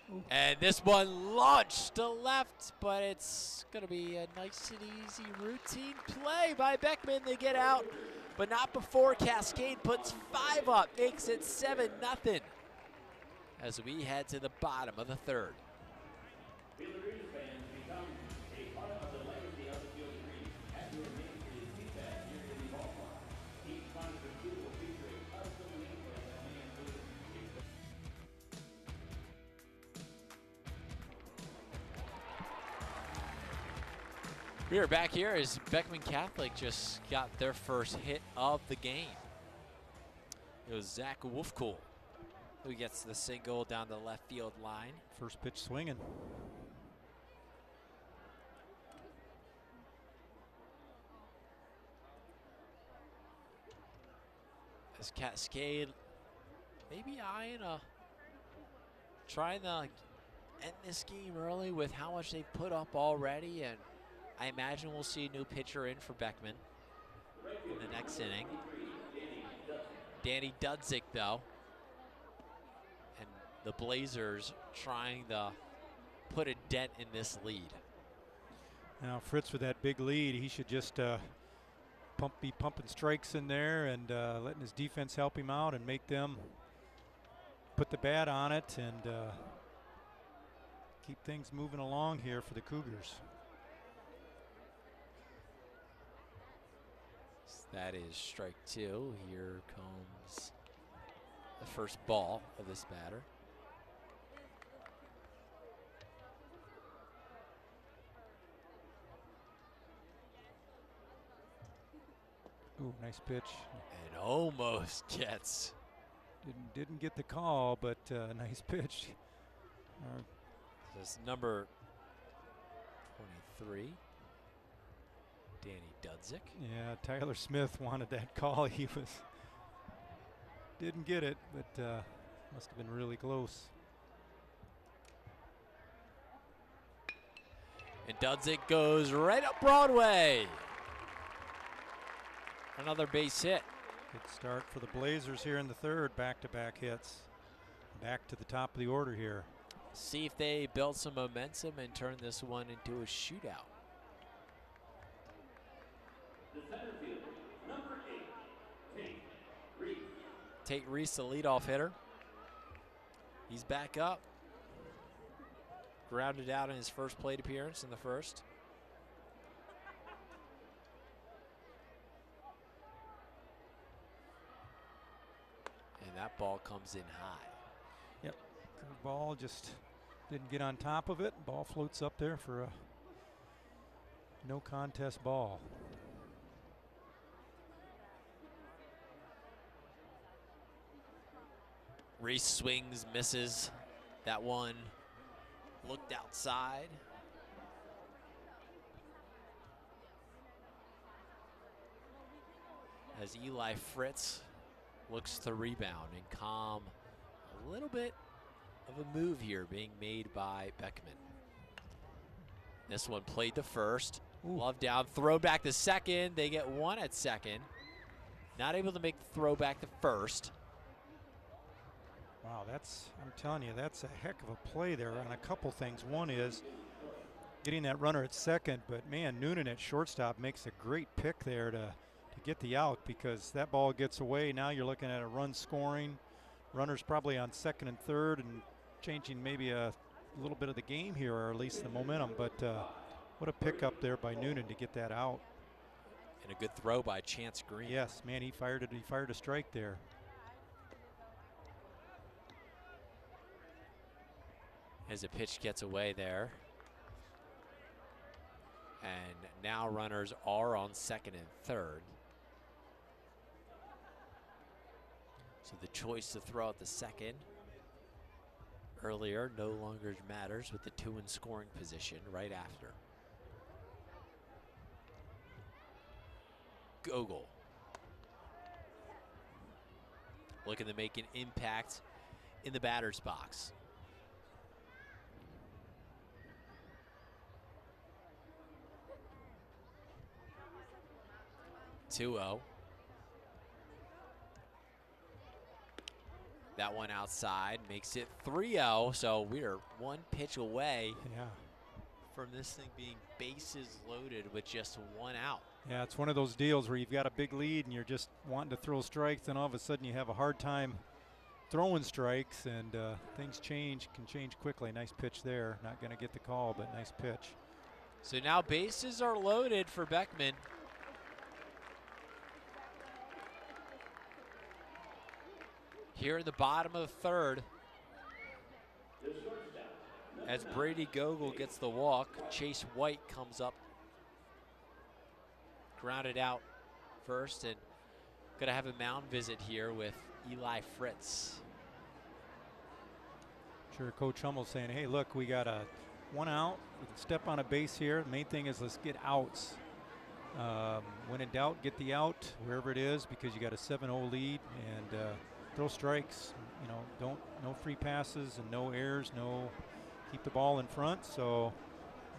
here. Ooh. And this one launched to left, but it's going to be a nice and easy routine play by Beckman. They get out, but not before Cascade puts 5 up, makes it 7-0 as we head to the bottom of the 3rd. We are back here as Beckman Catholic just got their first hit of the game. It was Zach Wolfcool who gets the single down the left field line. First pitch swinging. As Cascade maybe eyeing trying to end this game early with how much they've put up already, and I imagine we'll see a new pitcher in for Beckman in the next inning. Danny Dudzik, though. And the Blazers trying to put a dent in this lead. Now Fritz with that big lead, he should just be pumping strikes in there and letting his defense help him out and make them put the bat on it and keep things moving along here for the Cougars. That is strike 2. Here comes the first ball of this batter. Ooh, nice pitch. And almost gets. Didn't get the call, but nice pitch. This is number 23. Danny Dudzik. Yeah, Tyler Smith wanted that call. He didn't get it, but must have been really close. And Dudzik goes right up Broadway. Another base hit. Good start for the Blazers here in the third. Back-to-back hits. Back to the top of the order here. See if they build some momentum and turn this one into a shootout. Tate Reese, the leadoff hitter. He's back up. Grounded out in his first plate appearance in the first. And that ball comes in high. Yep, curveball just didn't get on top of it. Ball floats up there for a no contest ball. Reese swings, misses. That one looked outside. As Eli Fritz looks to rebound and calm a little bit of a move here being made by Beckman. This one played to first. Ooh. Love down, throw back to second. They get one at second. Not able to make the throw back to first. Wow, I'm telling you, that's a heck of a play there on a couple things. One is getting that runner at second, but man, Noonan at shortstop makes a great pick there to get the out, because that ball gets away. Now you're looking at a run scoring. Runner's probably on second and third and changing maybe a little bit of the game here, or at least the momentum. But what a pick up there by Noonan to get that out. And a good throw by Chance Green. Yes, man, he fired it. He fired a strike there. As a pitch gets away there. And now runners are on second and third. So the choice to throw out the second earlier no longer matters with the two in scoring position right after. Gogol looking to make an impact in the batter's box. 2-0. That one outside makes it 3-0. So we're one pitch away from this thing being bases loaded with just one out. Yeah, it's one of those deals where you've got a big lead and you're just wanting to throw strikes, and all of a sudden you have a hard time throwing strikes, and things can change quickly. Nice pitch there. Not going to get the call, but nice pitch. So now bases are loaded for Beckman. Here in the bottom of the third, as Brady Gogol gets the walk, Chase White comes up, grounded out first, and gonna have a mound visit here with Eli Fritz. Sure, Coach Hummel's saying, hey, look, we got a one out. We can step on a base here. The main thing is let's get outs. When in doubt, get the out wherever it is, because you got a 7-0 lead, and throw strikes. You know, no free passes and no errors. Keep the ball in front. So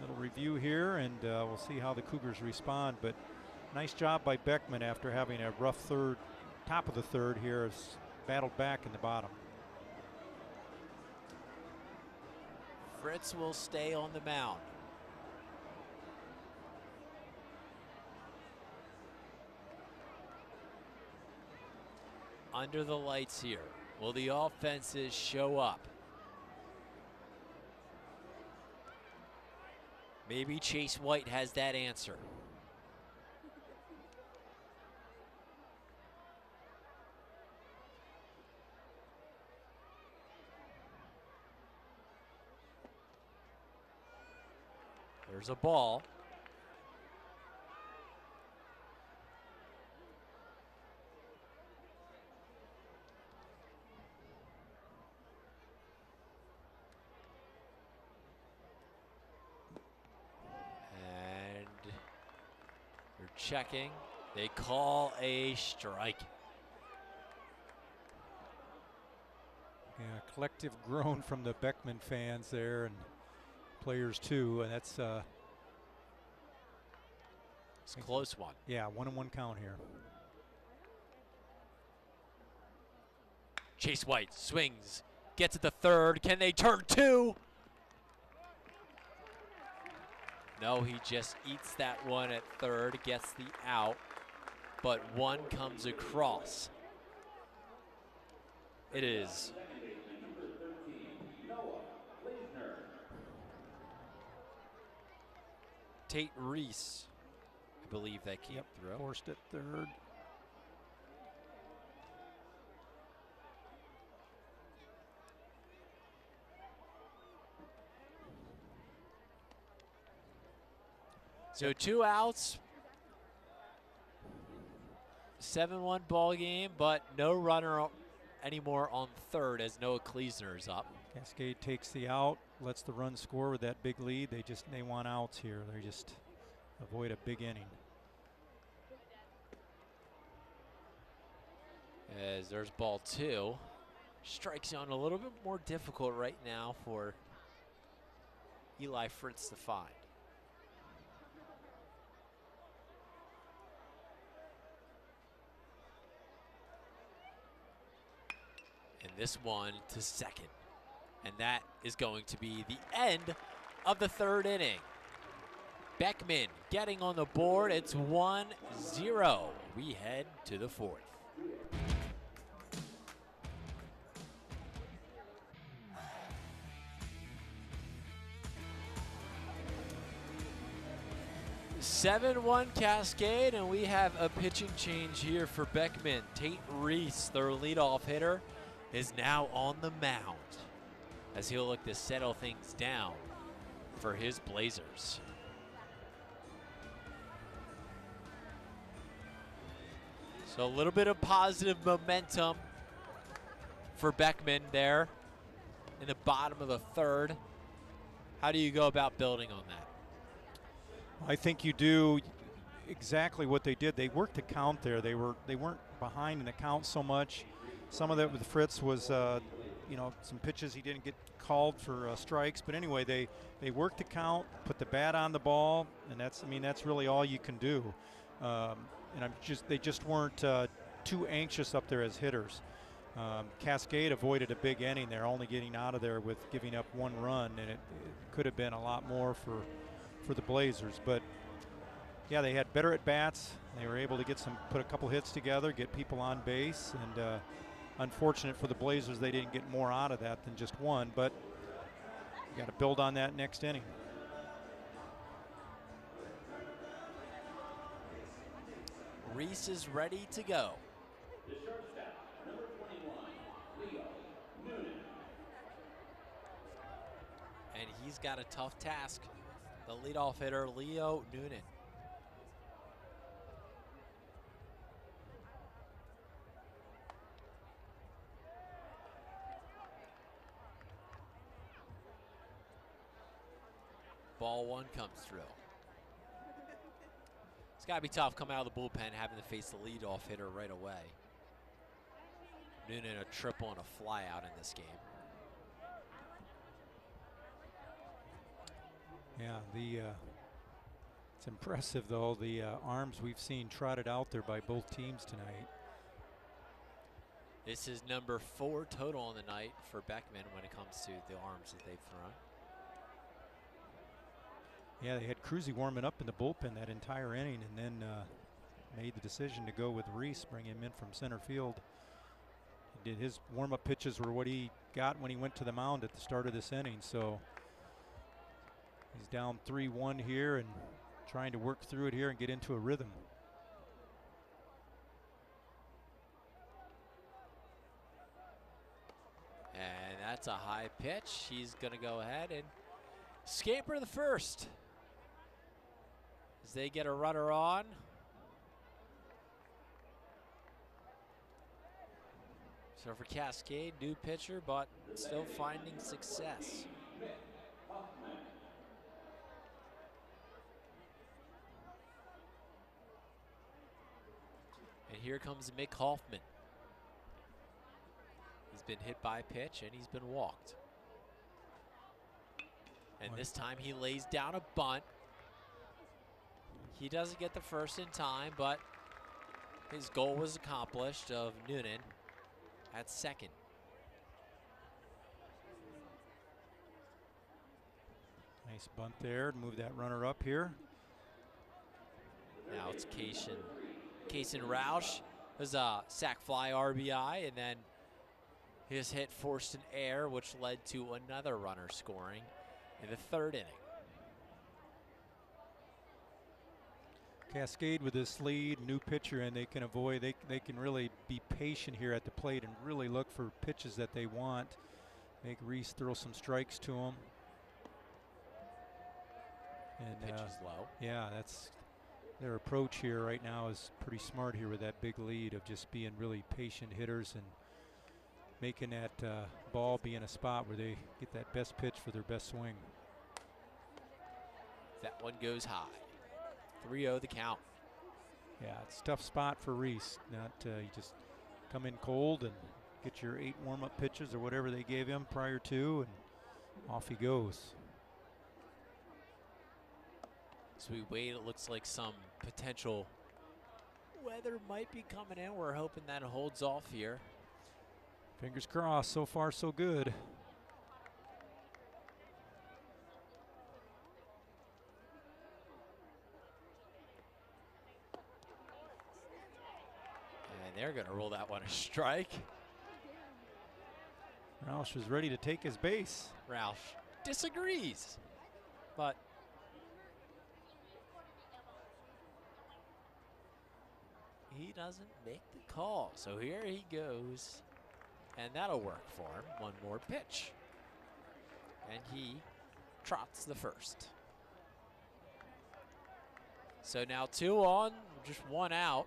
little review here, and we'll see how the Cougars respond. But nice job by Beckman after having a rough third, top of the third here, has battled back in the bottom. Fritz will stay on the mound. under the lights here. Will the offenses show up? Maybe Chase White has that answer. There's a ball. And they're checking. They call a strike. Yeah, collective groan from the Beckman fans there and players too, and that's it's a close one. Yeah, 1-1 count here. Chase White swings, gets at the third. Can they turn two? No, he just eats that one at third, gets the out, but one comes across. It is Tate Reese, I believe that came through. Forced at third. So 2 outs, 7-1 ball game, but no runner anymore on third as Noah Kleesner is up. Cascade takes the out, lets the run score with that big lead. They want outs here. They just avoid a big inning. As there's ball 2. Strikes on a little bit more difficult right now for Eli Fritz to find. And this one to second. And that is going to be the end of the third inning. Beckman getting on the board. It's 1-0. We head to the fourth. (7-1) Cascade, and we have a pitching change here for Beckman. Tate Reese, their leadoff hitter, is now on the mound as he'll look to settle things down for his Blazers. So a little bit of positive momentum for Beckman there in the bottom of the third. How do you go about building on that? I think you do exactly what they did. They worked the count there. They weren't behind in the count so much. Some of that with Fritz was, some pitches he didn't get called for strikes. But anyway, they worked the count, put the bat on the ball, and that's really all you can do. And they just weren't too anxious up there as hitters. Cascade avoided a big inning there, only getting out of there with giving up 1 run, and it could have been a lot more for the Blazers. But yeah, they had better at bats. They were able to put a couple hits together, get people on base, and unfortunate for the Blazers they didn't get more out of that than just 1, but you got to build on that next inning. Reese is ready to go. The shortstop, number 21, Leo Noonan. And he's got a tough task. The leadoff hitter, Leo Noonan. Ball 1 comes through. It's got to be tough coming out of the bullpen having to face the leadoff hitter right away. Noonan a triple and a fly out in this game. Yeah, it's impressive though, the arms we've seen trotted out there by both teams tonight. This is number 4 total on the night for Beckman when it comes to the arms that they've thrown. Yeah, they had Cruzy warming up in the bullpen that entire inning, and then made the decision to go with Reese, bring him in from center field his warm-up pitches were what he got when he went to the mound at the start of this inning. So he's down 3-1 here and trying to work through it here and get into a rhythm. And that's a high pitch. He's going to go ahead and scamper the first as they get a runner on. So for Cascade, new pitcher, but still finding success. And here comes Mick Hoffman. He's been hit by a pitch and he's been walked. And this time he lays down a bunt. He doesn't get the first in time, but his goal was accomplished of Noonan at second. Nice bunt there to move that runner up here. Now it's Kaysen Roush. There's a sac fly RBI, and then his hit forced an error, which led to another runner scoring in the third inning. Cascade with this lead, new pitcher, and they can avoid, they can really be patient here at the plate and really look for pitches that they want. Make Reese throw some strikes to him. And pitch is low. Yeah, that's their approach here right now is pretty smart here with that big lead of just being really patient hitters and making that ball be in a spot where they get that best pitch for their best swing. That one goes high. 3-0 the count. Yeah, it's a tough spot for Reese. Not you just come in cold and get your 8 warm-up pitches or whatever they gave him prior to, and off he goes. So we wait. It looks like some potential weather might be coming in. We're hoping that it holds off here. Fingers crossed. So far, so good. And they're going to roll that one a strike. Roush was ready to take his base. Roush disagrees, but he doesn't make the call. So here he goes, and that'll work for him. One more pitch, and he trots the first. So now 2 on, just 1 out.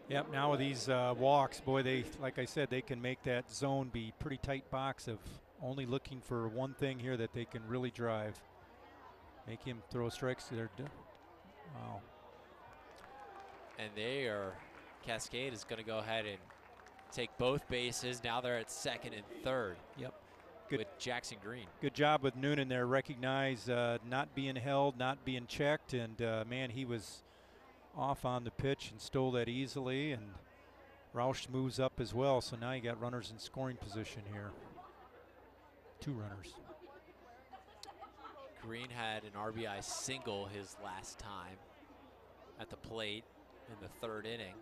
Yep, now with these walks, boy, they, like I said, they can make that zone be pretty tight box of only looking for one thing here that they can really drive. Make him throw strikes to their, wow. And they are, Cascade is going to go ahead and take both bases. Now they're at second and third. Yep. Good. With Jackson Green. Good job with Noonan there. Recognize not being held, not being checked, and man, he was off on the pitch and stole that easily, and Roush moves up as well. So now you got runners in scoring position here. 2 runners. Green had an RBI single his last time at the plate in the 3rd inning,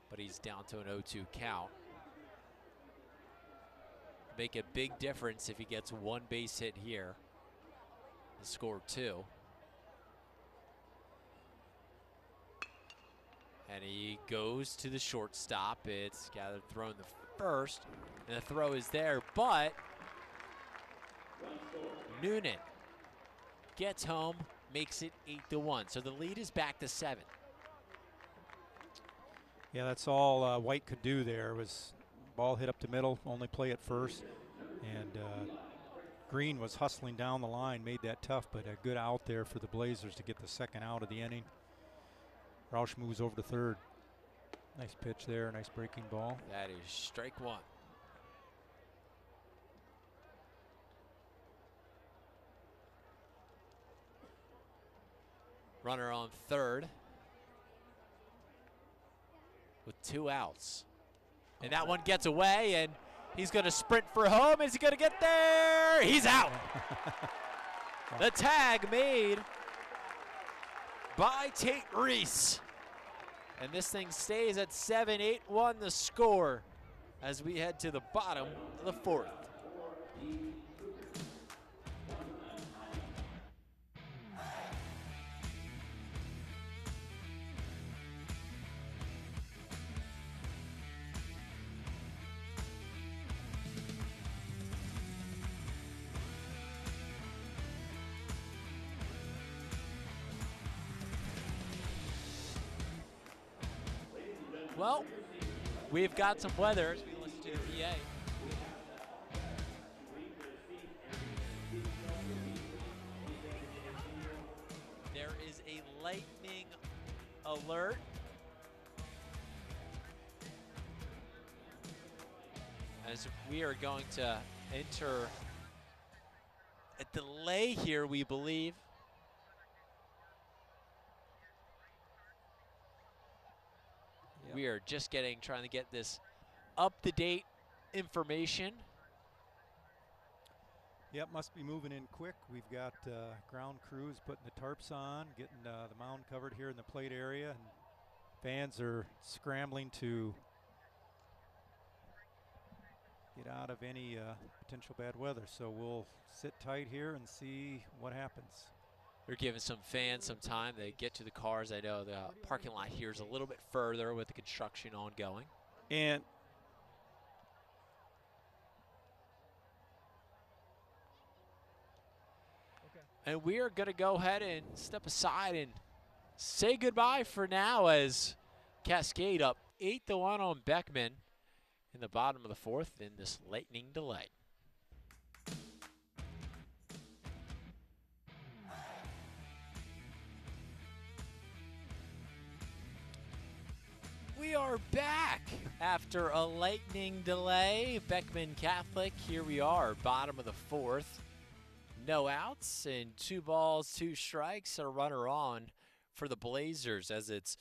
but he's down to an 0-2 count. Make a big difference if he gets 1 base hit here and score 2. And he goes to the shortstop. It's gathered thrown the first, and the throw is there, but Noonan gets home, makes it 8-1. So the lead is back to 7. Yeah, that's all White could do there was ball hit up the middle, only play at first, and Green was hustling down the line, made that tough, but a good out there for the Blazers to get the 2nd out of the inning. Roush moves over to 3rd. Nice pitch there, nice breaking ball. That is strike 1. Runner on 3rd with 2 outs. And that one gets away, and he's going to sprint for home. Is he going to get there? He's out. The tag made by Tate Reese. And this thing stays at 7-8-1 the score as we head to the bottom of the fourth. Well, we've got some weather as we listen to the PA. There is a lightning alert. As we are going to enter a delay here, we believe. We are just trying to get this up-to-date information. Yep, must be moving in quick. We've got ground crews putting the tarps on, getting the mound covered here in the plate area, and fans are scrambling to get out of any potential bad weather. So we'll sit tight here and see what happens. They're giving some fans some time to get to the cars. I know the parking lot here is a little bit further with the construction ongoing. And we are going to go ahead and step aside and say goodbye for now as Cascade up 8-1 on Beckman in the bottom of the fourth in this lightning delay. We are back after a lightning delay. Beckman Catholic, here we are, bottom of the fourth. No outs and 2 balls, 2 strikes, and a runner on for the Blazers as it's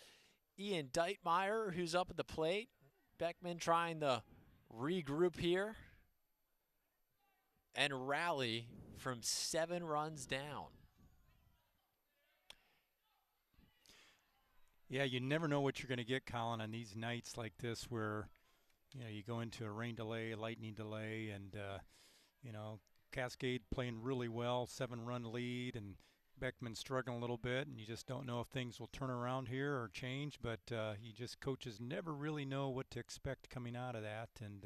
Ian Deitmeyer who's up at the plate. Beckman trying to regroup here and rally from 7 runs down. Yeah, you never know what you're going to get, Colin, on these nights like this where, you go into a rain delay, a lightning delay, and, Cascade playing really well, 7-run lead, and Beckman struggling a little bit, and you just don't know if things will turn around here or change, but coaches never really know what to expect coming out of that, and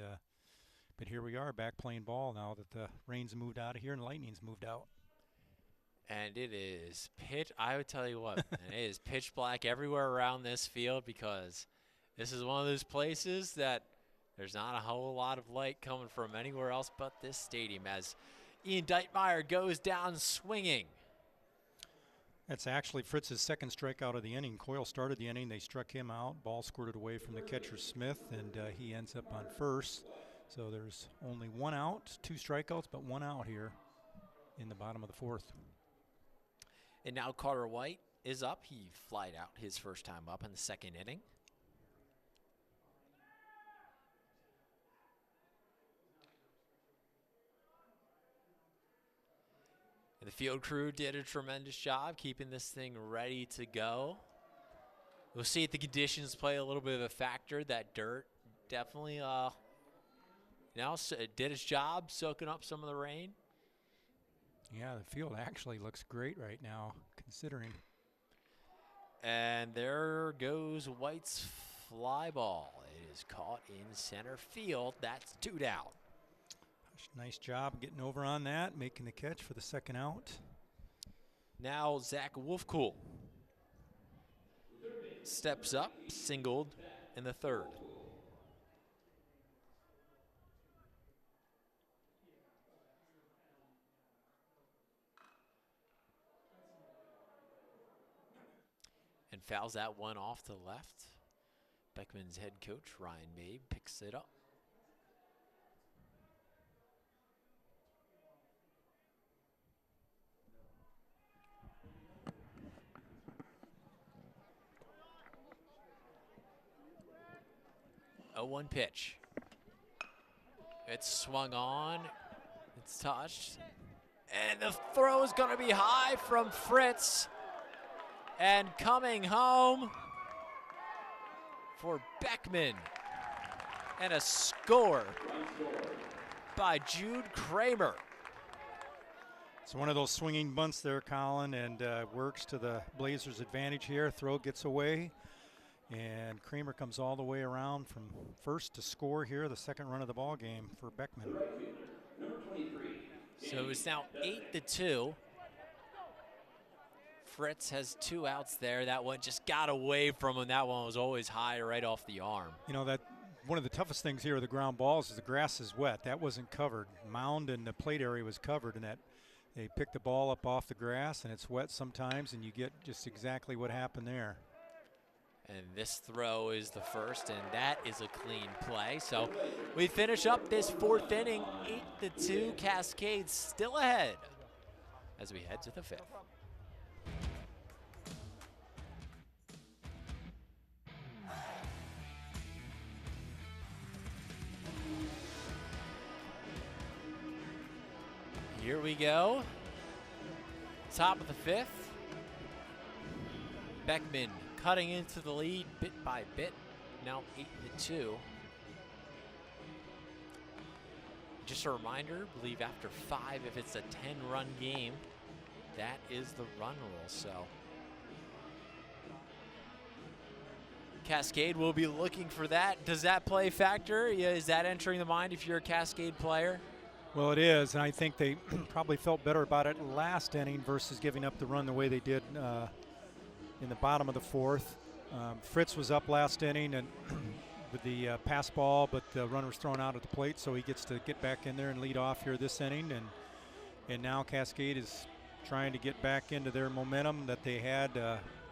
but here we are back playing ball now that the rain's moved out of here and lightning's moved out. And it is I would tell you what, it is pitch black everywhere around this field because this is one of those places that there's not a whole lot of light coming from anywhere else but this stadium as Ian Deitmeyer goes down swinging. That's actually Fritz's second strikeout of the inning. Coyle started the inning. They struck him out. Ball squirted away from the catcher Smith, and he ends up on first. So there's only 1 out, 2 strikeouts, but 1 out here in the bottom of the fourth. And now Carter White is up. He flied out his first time up in the second inning. And the field crew did a tremendous job keeping this thing ready to go. We'll see if the conditions play a little bit of a factor. That dirt definitely did its job soaking up some of the rain. Yeah, the field actually looks great right now, considering. And there goes White's fly ball. It is caught in center field. That's 2 down. Nice job getting over on that, making the catch for the second out. Now Zach Wolfcool steps up, singled in the third. And fouls that one off to the left. Beckman's head coach, Ryan Mabe, picks it up. A 1 pitch. It's swung on. It's touched. And the throw is going to be high from Fritz. And coming home for Beckman. And a score by Jude Kramer. It's one of those swinging bunts there, Colin, and works to the Blazers' advantage here. Throw gets away, and Kramer comes all the way around from first to score here, the second run of the ball game for Beckman. So it's now 8-2. Fritz has 2 outs there. That one just got away from him. That one was always high right off the arm. You know, that one of the toughest things here with the ground balls is the grass is wet. That wasn't covered. Mound and the plate area was covered, and that they pick the ball up off the grass, and it's wet sometimes, and you get just exactly what happened there. And this throw is the first, and that is a clean play. So we finish up this 4th inning, 8-2. Cascade still ahead as we head to the 5th. Here we go. Top of the 5th. Beckman cutting into the lead bit by bit. Now 8-2. Just a reminder, I believe after 5, if it's a 10-run game, that is the run rule. So Cascade will be looking for that. Does that play factor? Yeah, is that entering the mind if you're a Cascade player? Well, it is, and I think they probably felt better about it last inning versus giving up the run the way they did in the bottom of the 4th. Fritz was up last inning and with the pass ball, but the runner was thrown out at the plate, so he gets to get back in there and lead off here this inning. And now Cascade is trying to get back into their momentum that they had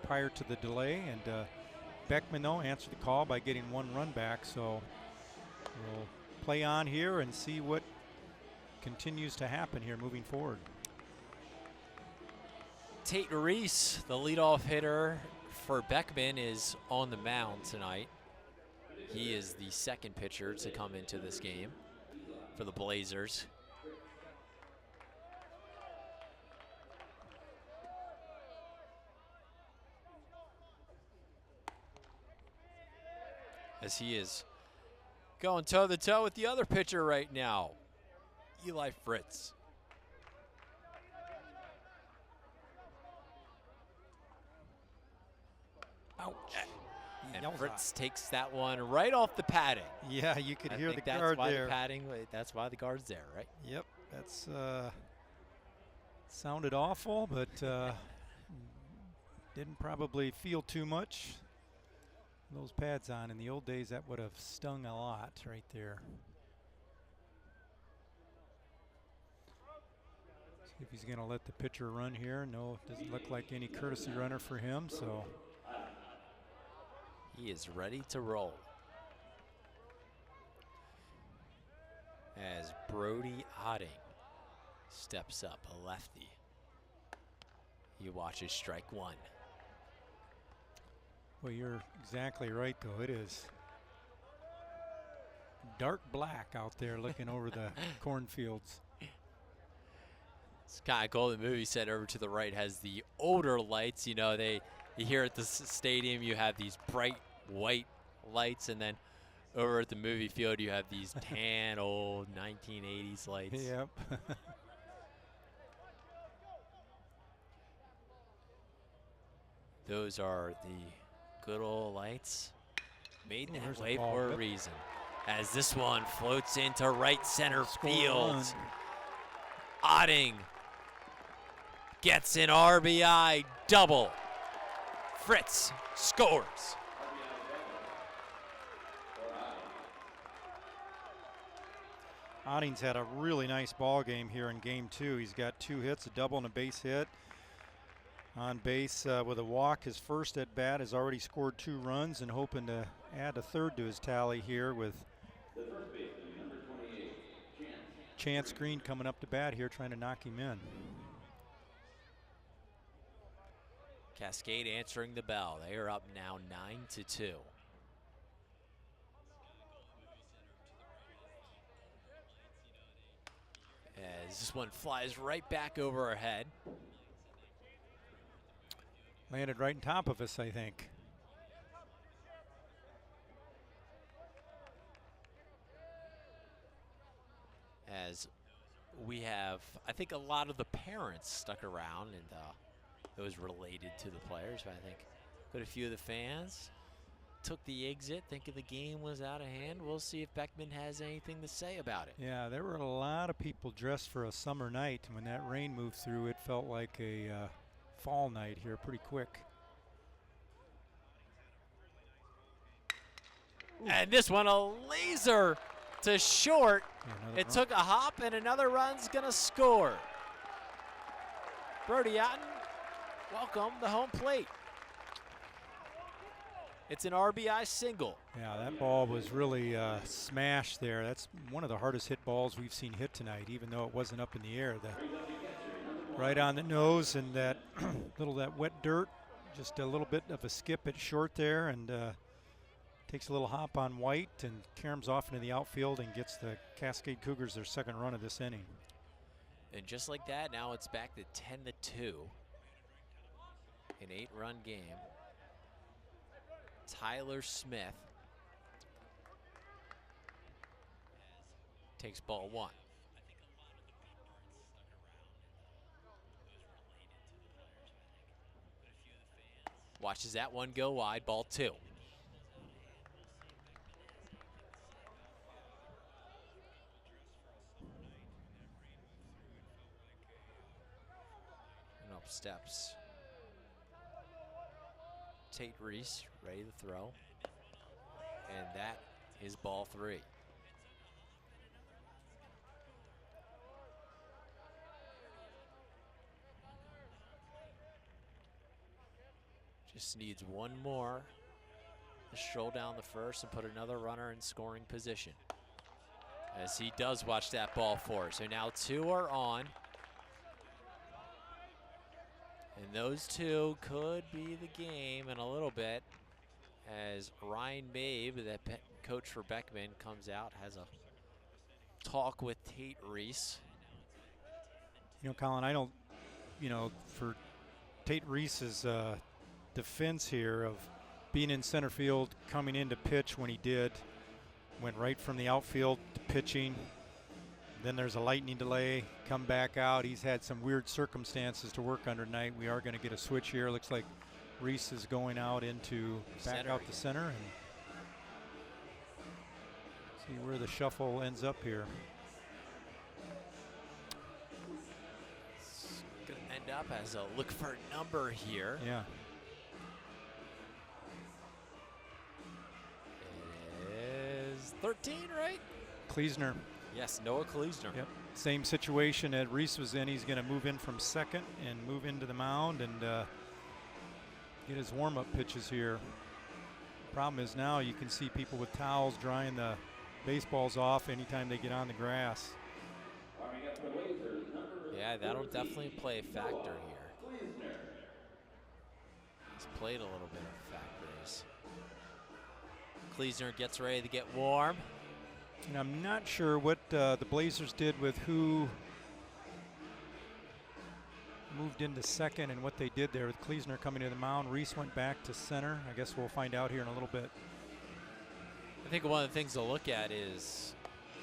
prior to the delay. And Beckman, though, answered the call by getting 1 run back. So we'll play on here and see what continues to happen here moving forward. Tate Reese, the leadoff hitter for Beckman, is on the mound tonight. He is the 2nd pitcher to come into this game for the Blazers. As he is going toe-to-toe with the other pitcher right now, Eli Fritz. Ouch. And Fritz takes that one right off the padding. Yeah, you could hear the guard that's why there. The padding, that's why the guard's there, right? Yep, that's sounded awful, but didn't probably feel too much. Those pads on. In the old days, that would have stung a lot right there. See if he's going to let the pitcher run here. No, doesn't look like any courtesy runner for him, so. He is ready to roll. As Brody Otting steps up, a lefty. He watches strike 1. Well, you're exactly right, though. It is dark black out there looking over the cornfields. It's kind of cool. The movie set over to the right has the older lights. You know, you hear at the stadium you have these bright white lights, and then over at the movie field you have these tan old 1980s lights. Yep. Those are the good old lights made that way ball. for a reason. As this one floats into right center field. Otting gets an RBI double. Fritz scores. Otting's had a really nice ball game here in game 2. He's got 2 hits, a double and a base hit. On base with a walk, his first at bat, has already scored 2 runs and hoping to add a 3rd to his tally here with Chance Green coming up to bat here trying to knock him in. Cascade answering the bell. They are up now 9-2. As this one flies right back over our head. Landed right on top of us, I think. As we have, I think a lot of the parents stuck around, and it was related to the players, but I think quite a few of the fans took the exit thinking the game was out of hand. We'll see if Beckman has anything to say about it. Yeah, there were a lot of people dressed for a summer night. When that rain moved through, it felt like a fall night here pretty quick. And this one, a laser to short. Yeah, it took a hop, and another run's going to score. Brody Otten, welcome to home plate. It's an RBI single. Yeah, that ball was really smashed there. That's one of the hardest hit balls we've seen hit tonight, even though it wasn't up in the air. Right on the nose, and that that wet dirt, just a little bit of a skip at short there, and takes a little hop on White and caroms off into the outfield and gets the Cascade Cougars their second run of this inning. And just like that, now it's back to 10-2. An 8-run game. Tyler Smith takes ball 1. Watches that one go wide, ball 2. And up steps Tate Reese, ready to throw. And that is ball 3. Just needs one more to stroll down the first and put another runner in scoring position. As he does watch that ball 4. So now 2 are on. And those 2 could be the game in a little bit, as Ryan Babe, the coach for Beckman, comes out, has a talk with Tate Reese. You know, Colin, I don't, for Tate Reese's defense here of being in center field, coming in to pitch when he did, went right from the outfield to pitching. Then there's a lightning delay, come back out. He's had some weird circumstances to work under tonight. We are going to get a switch here. Looks like Reese is going out into back out the center, and see where the shuffle ends up here. It's going to end up as a look for a number here. Yeah. It is 13, right? Kleesner. Yes, Noah Kleesner. Yep. Same situation that Reese was in. He's going to move in from second and move into the mound and get his warm-up pitches here. Problem is now you can see people with towels drying the baseballs off anytime they get on the grass. Yeah, that'll definitely play a factor here. He's played a little bit of factors. Kleesner gets ready to get warm. And I'm not sure what the Blazers did with who moved into second and what they did there with Kleesner coming to the mound. Reese went back to center. I guess we'll find out here in a little bit. I think one of the things to look at is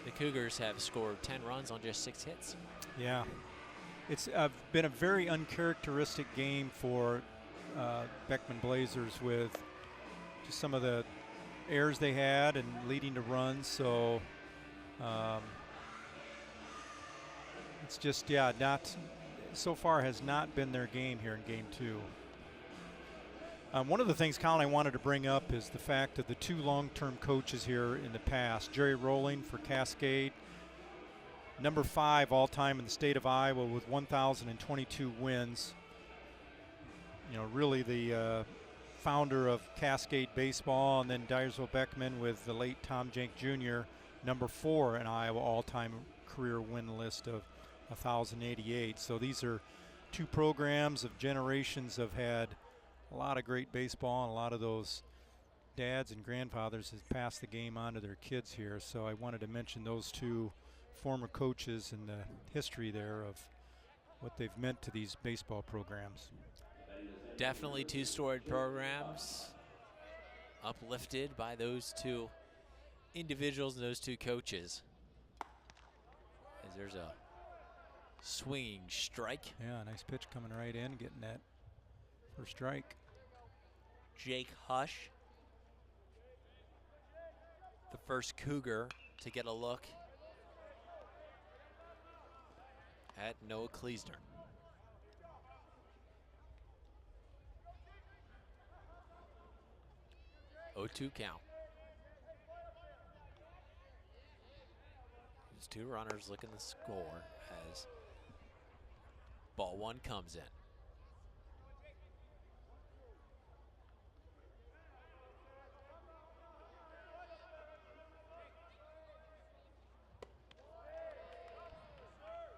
the Cougars have scored 10 runs on just 6 hits. Yeah. It's been a very uncharacteristic game for Beckman Blazers with just some of the errors they had and leading to runs. So it's just, not so far has not been their game here in game 2. One of the things, Colin, I wanted to bring up is the fact that the 2 long-term coaches here in the past, Jerry Rowling for Cascade, number 5 all-time in the state of Iowa with 1,022 wins. Really the founder of Cascade Baseball, and then Dyersville Beckman with the late Tom Jenk Jr., number 4 in Iowa all-time career win list of 1,088. So these are 2 programs of generations have had a lot of great baseball, and a lot of those dads and grandfathers have passed the game on to their kids here. So I wanted to mention those 2 former coaches and the history there of what they've meant to these baseball programs. Definitely two storied programs, uplifted by those two individuals and those two coaches. As there's a swinging strike. Yeah, nice pitch coming right in, getting that first strike. Jake Hush, the first Cougar to get a look at Noah Kleesner. (0-2) count. These two runners looking to score as ball one comes in.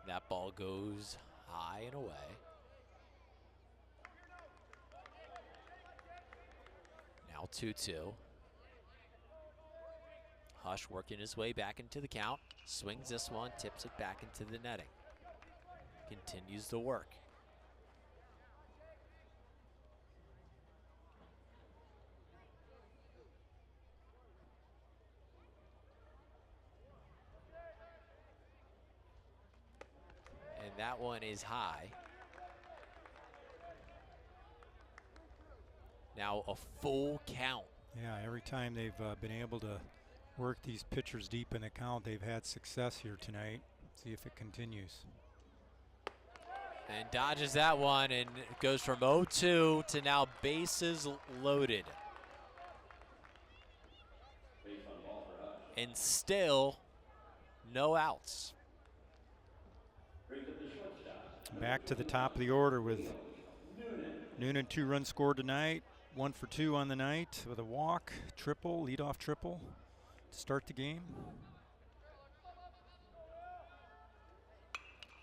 That ball goes high and away. Now 2-2. Hush working his way back into the count. Swings this one, tips it back into the netting. Continues the work. And that one is high. Now a full count. Yeah, every time they've been able to work these pitchers deep in the count, they've had success here tonight. See if it continues. And dodges that one, and it goes from 0-2 to now bases loaded. And still no outs. Back to the top of the order with Noonan, 2 runs scored tonight. 1 for 2 on the night with a walk, triple, leadoff triple to start the game.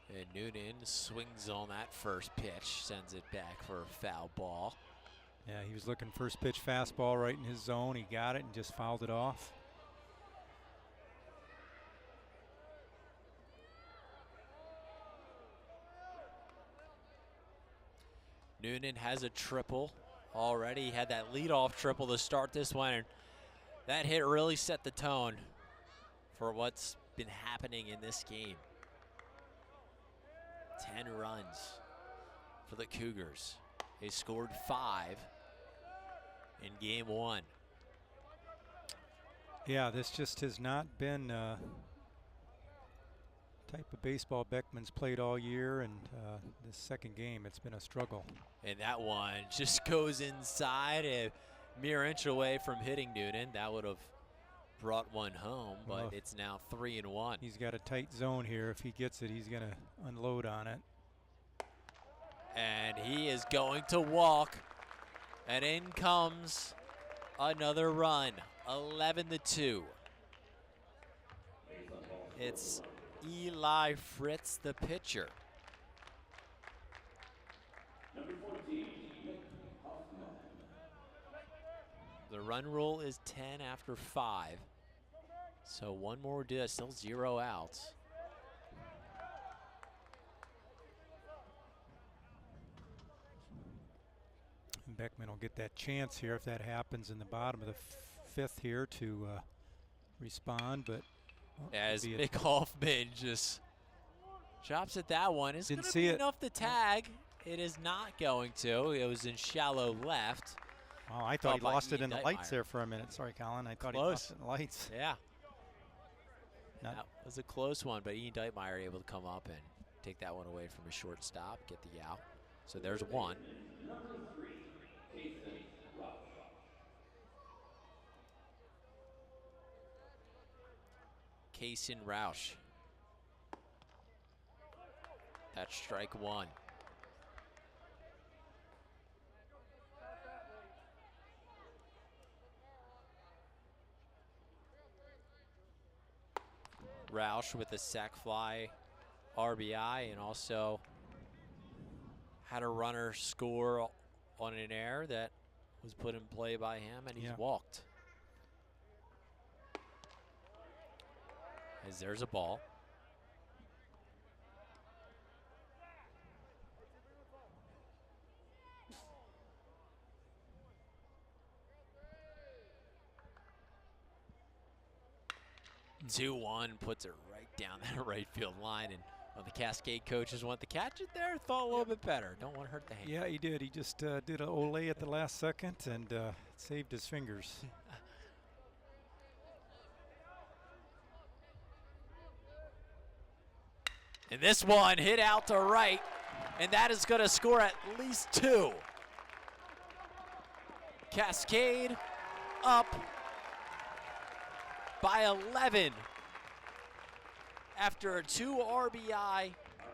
And Noonan swings on that first pitch, sends it back for a foul ball. Yeah, he was looking first pitch fastball right in his zone. He got it and just fouled it off. Noonan has a triple already. He had that leadoff triple to start this one, and that hit really set the tone for what's been happening in this game. 10 runs for the Cougars. They scored 5 in game 1. Yeah, this just has not been type of baseball Beckman's played all year, and this second game it's been a struggle. And that one just goes inside, a mere inch away from hitting Noonan. That would have brought one home, but well, it's now 3-1. He's got a tight zone here. If he gets it, he's going to unload on it. And he is going to walk, and in comes another run. 11-2. It's Eli Fritz, the pitcher. The run rule is 10 after 5. So one more do, still 0 outs. And Beckman will get that chance here if that happens in the bottom of the fifth here to respond, but as Mick Hoffman just chops at that one. It's going to be enough to tag. It is not going to. It was in shallow left. Oh, I thought he lost it in the lights there for a minute. Sorry, Colin. I thought he lost it in the lights. Yeah. That was a close one, but Ian Deitmeyer able to come up and take that one away from a shortstop, get the out. So there's one. Kason Roush. That's strike 1. Roush with a sac fly RBI, and also had a runner score on an error that was put in play by him, and he's walked. As there's a ball. 2-1, puts it right down that right field line. And when the Cascade coaches want to catch it there, thought a little bit better. Don't want to hurt the hand. Yeah, he did. He just did an Olay at the last second and saved his fingers. And this one hit out to right, and that is going to score at least 2. Cascade up by 11 after a 2 RBI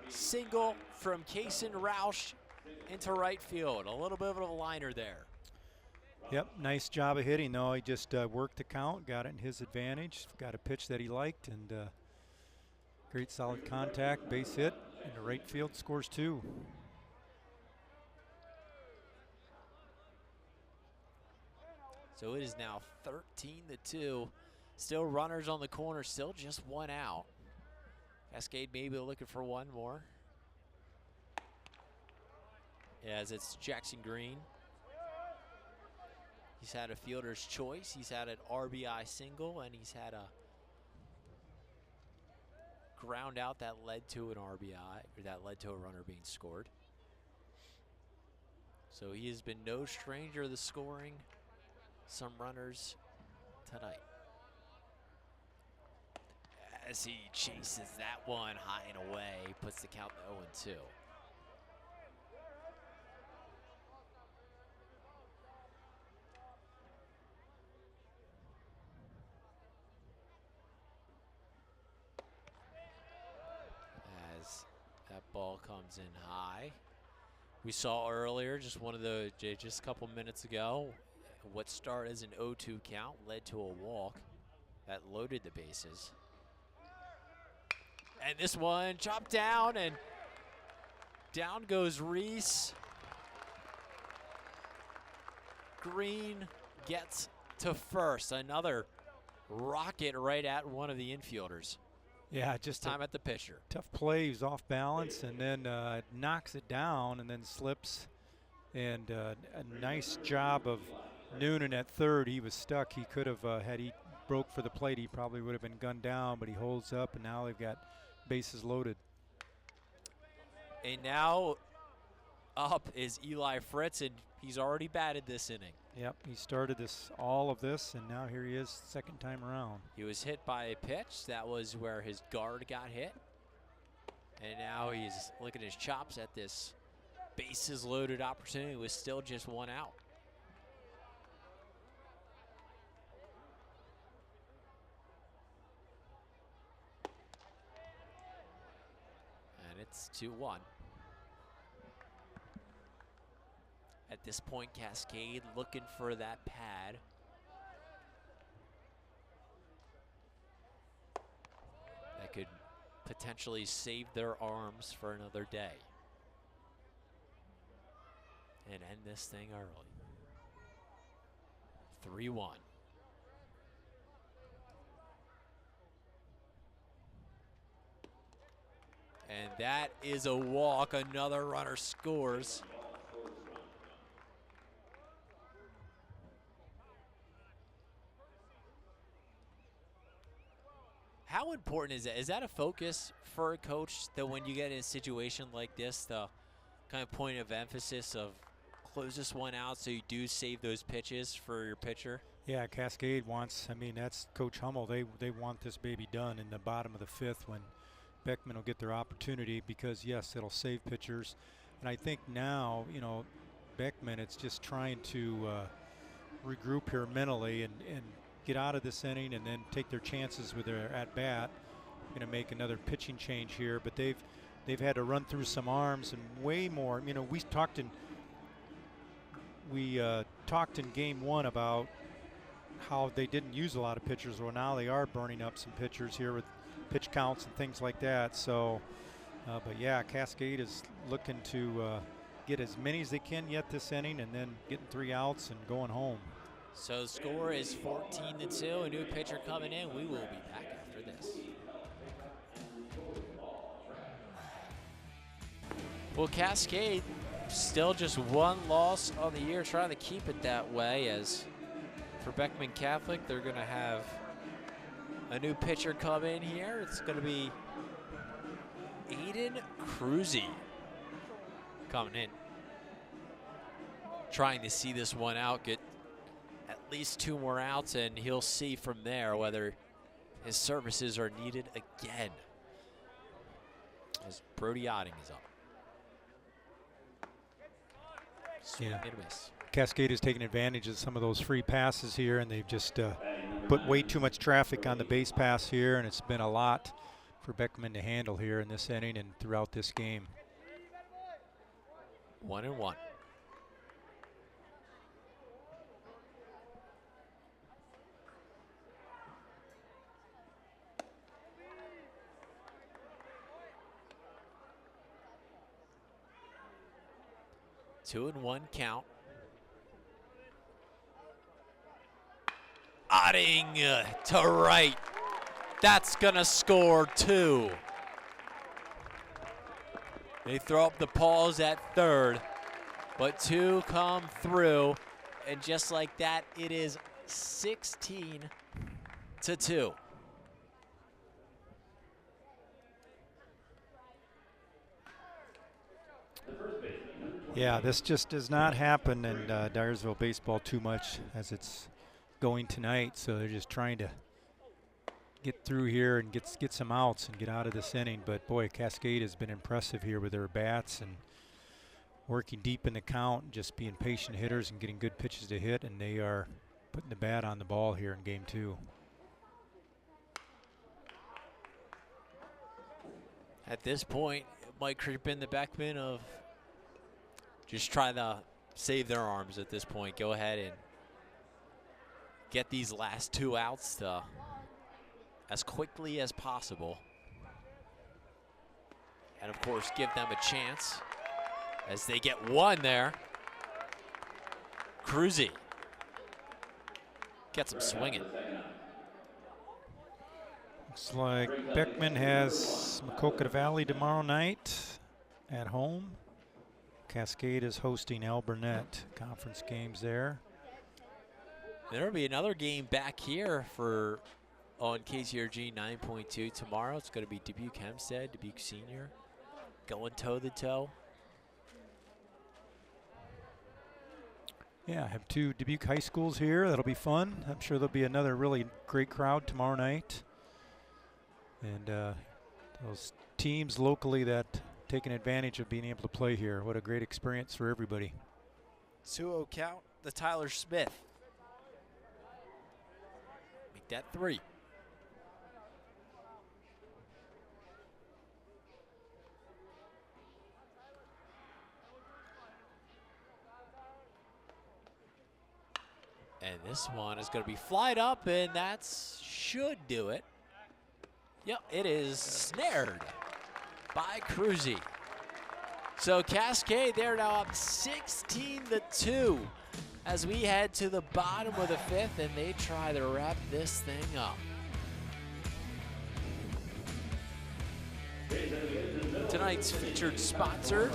single from Kason Roush into right field. A little bit of a liner there. Yep, nice job of hitting, though. He just worked the count, got it in his advantage, got a pitch that he liked, and great solid contact, base hit, and the right field scores 2. So it is now 13-2. Still runners on the corner, still just 1 out. Cascade maybe looking for 1 more. As it's Jackson Green. He's had a fielder's choice. He's had an RBI single, and he's had a ground out that led to an RBI, or that led to a runner being scored. So he has been no stranger to scoring some runners tonight. As he chases that one high and away, puts the count to 0-2. As that ball comes in high. We saw earlier, just a couple minutes ago, what started as an 0-2 count led to a walk that loaded the bases. And this one chopped down, and down goes Reese. Green gets to first. Another rocket right at one of the infielders. Yeah, just time at the pitcher. Tough play. He's off balance and then knocks it down and then slips. And a nice job of Noonan at third. He was stuck. He could have, had he broke for the plate, he probably would have been gunned down, but he holds up, and now they've got bases loaded. And now up is Eli Fritz, and he's already batted this inning. Yep, he started all of this, and now here he is, second time around. He was hit by a pitch. That was where his guard got hit. And now he's looking at his chops at this bases loaded opportunity with still just 1 out. And it's 2-1. At this point, Cascade looking for that pad. That could potentially save their arms for another day and end this thing early. 3-1. And that is a walk. Another runner scores. How important is that? Is that a focus for a coach that when you get in a situation like this, the kind of point of emphasis of close this one out so you do save those pitches for your pitcher? Yeah, Cascade wants, that's Coach Hummel. They want this baby done in the bottom of the 5th when Beckman will get their opportunity because, yes, it'll save pitchers. And I think now, Beckman, it's just trying to regroup here mentally and get out of this inning and then take their chances with their at-bat. Going to make another pitching change here, but they've had to run through some arms and way more. We talked in game 1 about how they didn't use a lot of pitchers. Well, now they are burning up some pitchers here with pitch counts and things like that. So, but yeah, Cascade is looking to get as many as they can yet this inning and then getting 3 outs and going home. So the score is 14-2. A new pitcher coming in. We will be back after this. Well, Cascade still just 1 loss on the year, trying to keep it that way. As for Beckman Catholic, they're going to have a new pitcher come in here. It's going to be Aiden Cruzy coming in. Trying to see this one out, get at least 2 more outs, and he'll see from there whether his services are needed again. As Brody Otting is up. Swing and a miss. Cascade has taken advantage of some of those free passes here, and they've just put way too much traffic on the base pass here, and it's been a lot for Beckman to handle here in this inning and throughout this game. 1-1. Two and 1 count. Otting to right. That's gonna score 2. They throw up the pause at third, but 2 come through, and just like that, it is 16-2. Yeah, this just does not happen in Dyersville baseball too much as it's going tonight. So they're just trying to get through here and get some outs and get out of this inning. But boy, Cascade has been impressive here with their bats and working deep in the count, just being patient hitters and getting good pitches to hit. And they are putting the bat on the ball here in game 2. At this point, it might creep in the Beckman of just try to save their arms at this point. Go ahead and get these last 2 outs as quickly as possible. And of course, give them a chance as they get 1 there. Cruzy gets him swinging. Looks like Beckman has Maquoketa Valley tomorrow night at home. Cascade is hosting Al Burnett. Conference games there. There'll be another game back here on KCRG 9.2 tomorrow. It's going to be Dubuque Hempstead, Dubuque Senior, going toe-to-toe. Yeah, I have 2 Dubuque high schools here. That'll be fun. I'm sure there'll be another really great crowd tomorrow night. And those teams locally that taking advantage of being able to play here. What a great experience for everybody. 2-0 count, the Tyler Smith. Make that 3. And this one is going to be flied up, and that should do it. Yep, it is snared by Cruzy. So Cascade, they're now up 16-2 as we head to the bottom of the 5th, and they try to wrap this thing up. Tonight's featured sponsor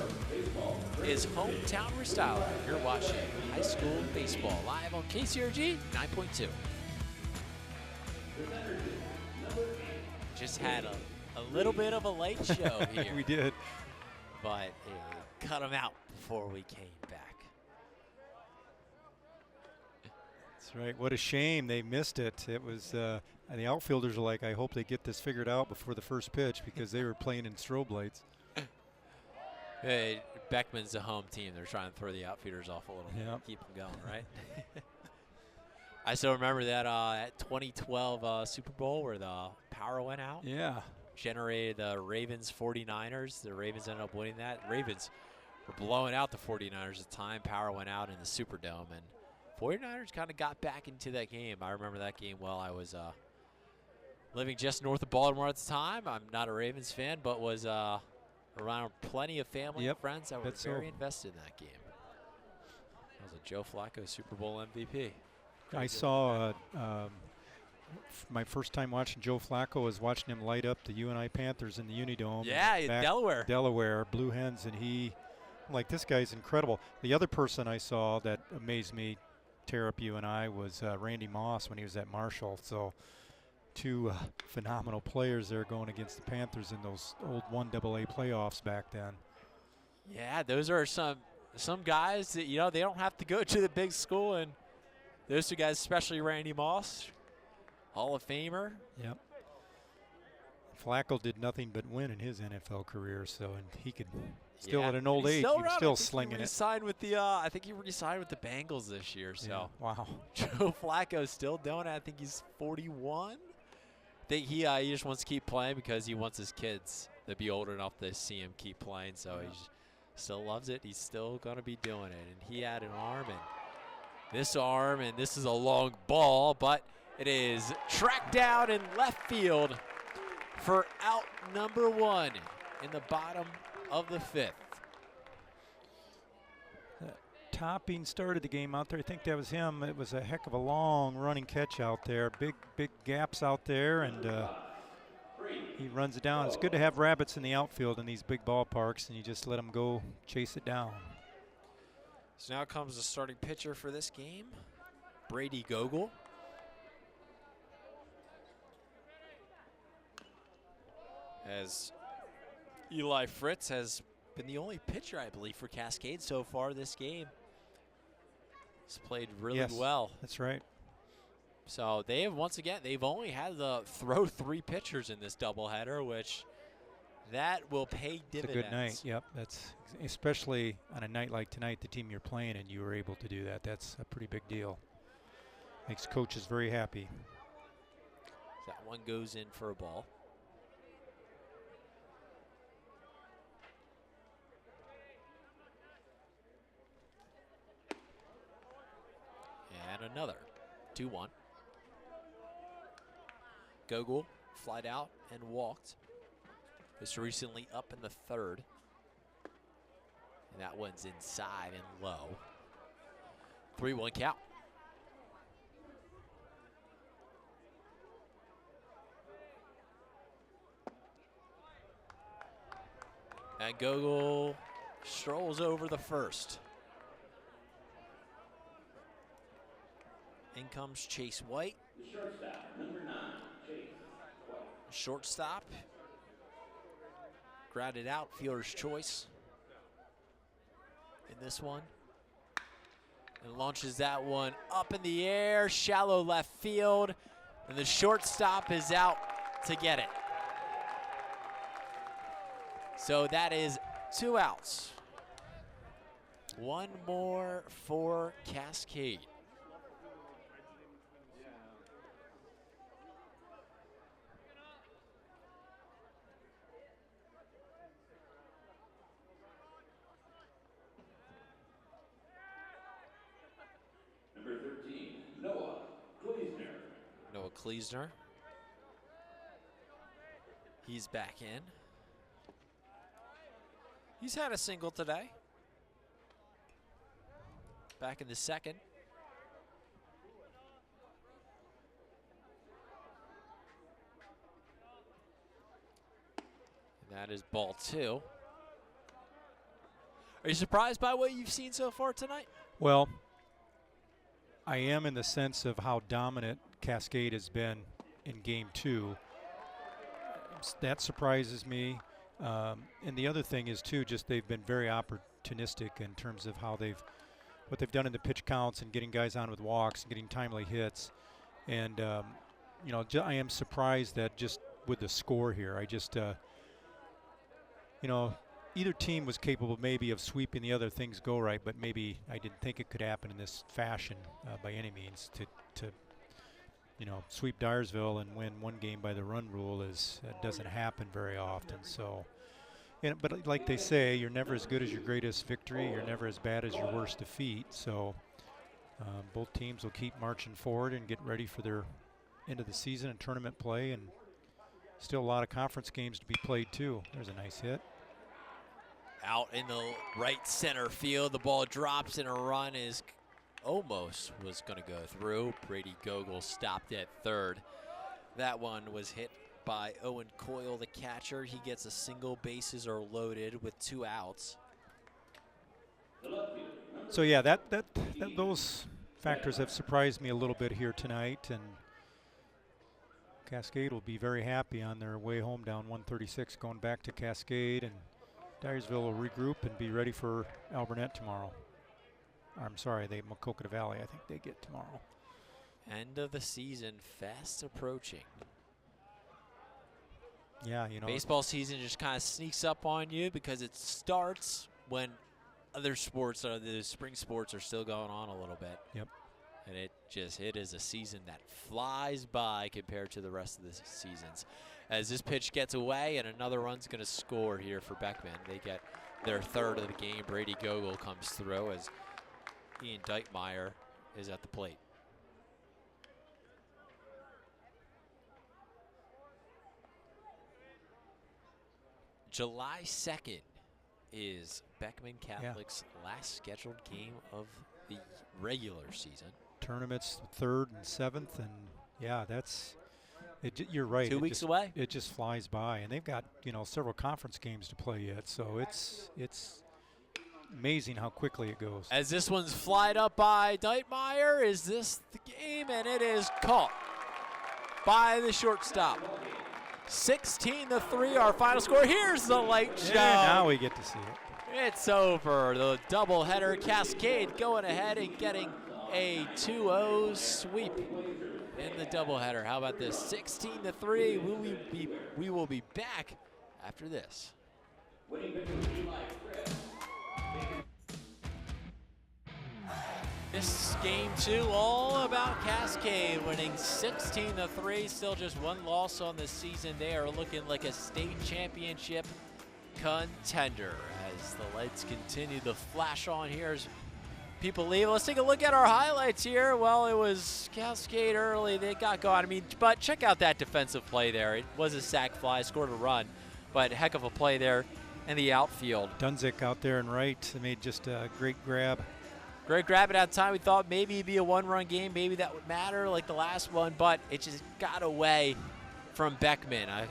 is Hometown Restyler. You're watching high school baseball live on KCRG 9.2. Just had a little bit of a late show here. We did. But cut them out before we came back. That's right. What a shame they missed it. It was the outfielders are like, I hope they get this figured out before the first pitch because they were playing in strobe lights. Hey, Beckman's the home team. They're trying to throw the outfielders off a little bit, keep them going, right? I still remember that at 2012 Super Bowl where the power went out. Yeah. Generated the Ravens 49ers. The Ravens ended up winning that. Ravens were blowing out the 49ers at the time. Power went out in the Superdome, and 49ers kind of got back into that game. I remember that game well. I was living just north of Baltimore at the time. I'm not a Ravens fan, but was around plenty of family and friends that were very invested in that game. That was a Joe Flacco Super Bowl MVP. I saw my first time watching Joe Flacco was watching him light up the UNI Panthers in the Unidome. Yeah, in Delaware. Delaware, Blue Hens, and this guy's incredible. The other person I saw that amazed me tear up UNI was Randy Moss when he was at Marshall. So two phenomenal players there going against the Panthers in those old 1AA playoffs back then. Yeah, those are some guys that, you know, they don't have to go to the big school, and those two guys, especially Randy Moss, Hall of Famer. Yep. Flacco did nothing but win in his NFL career, so and he could still at an old age, he was still slinging it. With the, I think he re-signed with the Bengals this year. So yeah, wow. Joe Flacco's still doing it. I think he's 41. I think he just wants to keep playing because he wants his kids to be old enough to see him keep playing. So he still loves it. He's still going to be doing it. And he had an arm, and this is a long ball, but it is tracked down in left field for out number 1 in the bottom of the 5th. Topping started the game out there. I think that was him. It was a heck of a long running catch out there. Big gaps out there, and he runs it down. It's good to have rabbits in the outfield in these big ballparks, and you just let them go chase it down. So now comes the starting pitcher for this game, Brady Gogol. As Eli Fritz has been the only pitcher, I believe, for Cascade so far this game. He's played really well. That's right. So they have, once again, they've only had to throw 3 pitchers in this doubleheader, which that will pay dividends. It's a good night. Yep. That's especially on a night like tonight, the team you're playing, and you were able to do that. That's a pretty big deal. Makes coaches very happy. That one goes in for a ball. And another 2-1. Gogol flied out and walked. Was recently up in the 3rd. And that one's inside and low. 3-1 count. And Gogol strolls over the 1st. In comes Chase White. Shortstop, number 9, Chase White. Shortstop. Grounded out, fielder's choice. In this one. And launches that one up in the air, shallow left field. And the shortstop is out to get it. So that is 2 outs. One more for Cascade. Number 13, Noah Kleesner. Noah Kleesner. He's back in. He's had a single today. Back in the 2nd. And that is ball 2. Are you surprised by what you've seen so far tonight? Well, I am in the sense of how dominant Cascade has been in game 2. That surprises me. And the other thing is too, just they've been very opportunistic in terms of how what they've done in the pitch counts and getting guys on with walks and getting timely hits. And you know, I am surprised that just with the score here, I just you know, either team was capable maybe of sweeping the other, things go right, but maybe I didn't think it could happen in this fashion by any means. To you know, sweep Dyersville and win one game by the run rule doesn't happen very often. So, but like they say, you're never as good as your greatest victory. You're never as bad as your worst defeat. So both teams will keep marching forward and get ready for their end of the season and tournament play, and still a lot of conference games to be played too. There's a nice hit. Out in the right center field, the ball drops and a run is almost was going to go through. Brady Gogol stopped at 3rd. That one was hit by Owen Coyle, the catcher. He gets a single, bases are loaded with 2 outs. So yeah, those factors have surprised me a little bit here tonight, and Cascade will be very happy on their way home down 136, going back to Cascade, and Dyersville will regroup and be ready for Alburnett tomorrow. I'm sorry, Maquoketa Valley, I think they get tomorrow. End of the season fast approaching. Yeah, you know. Baseball season just kind of sneaks up on you because it starts when other sports, the spring sports, are still going on a little bit. Yep. And it is a season that flies by compared to the rest of the seasons. As this pitch gets away and another run's going to score here for Beckman. They get their third of the game. Brady Gogol comes through as Ian Deitmeyer is at the plate. July 2nd is Beckman Catholic's last scheduled game of the regular season. Tournaments 3rd and 7th, and yeah, that's it. You're right. 2 weeks away. It just flies by, and they've got several conference games to play yet. So it's amazing how quickly it goes. As this one's flied up by Deitmeyer, is this the game? And it is caught by the shortstop. 16-3, our final score. Here's the light show. Now we get to see it. It's over. The doubleheader. Cascade going ahead and getting a 2-0 sweep in the doubleheader. How about this? 16-3. We will be back after this. This game 2, all about Cascade winning 16-3. Still just one loss on the season. They are looking like a state championship contender as the lights continue to flash on here as people leave. Let's take a look at our highlights here. Well, it was Cascade early. They got going. But check out that defensive play there. It was a sac fly, scored a run, but heck of a play there in the outfield. Dunzik out there and right made just a great grab. Great grab at that time. We thought maybe it'd be a one-run game. Maybe that would matter like the last one, but it just got away from Beckman. A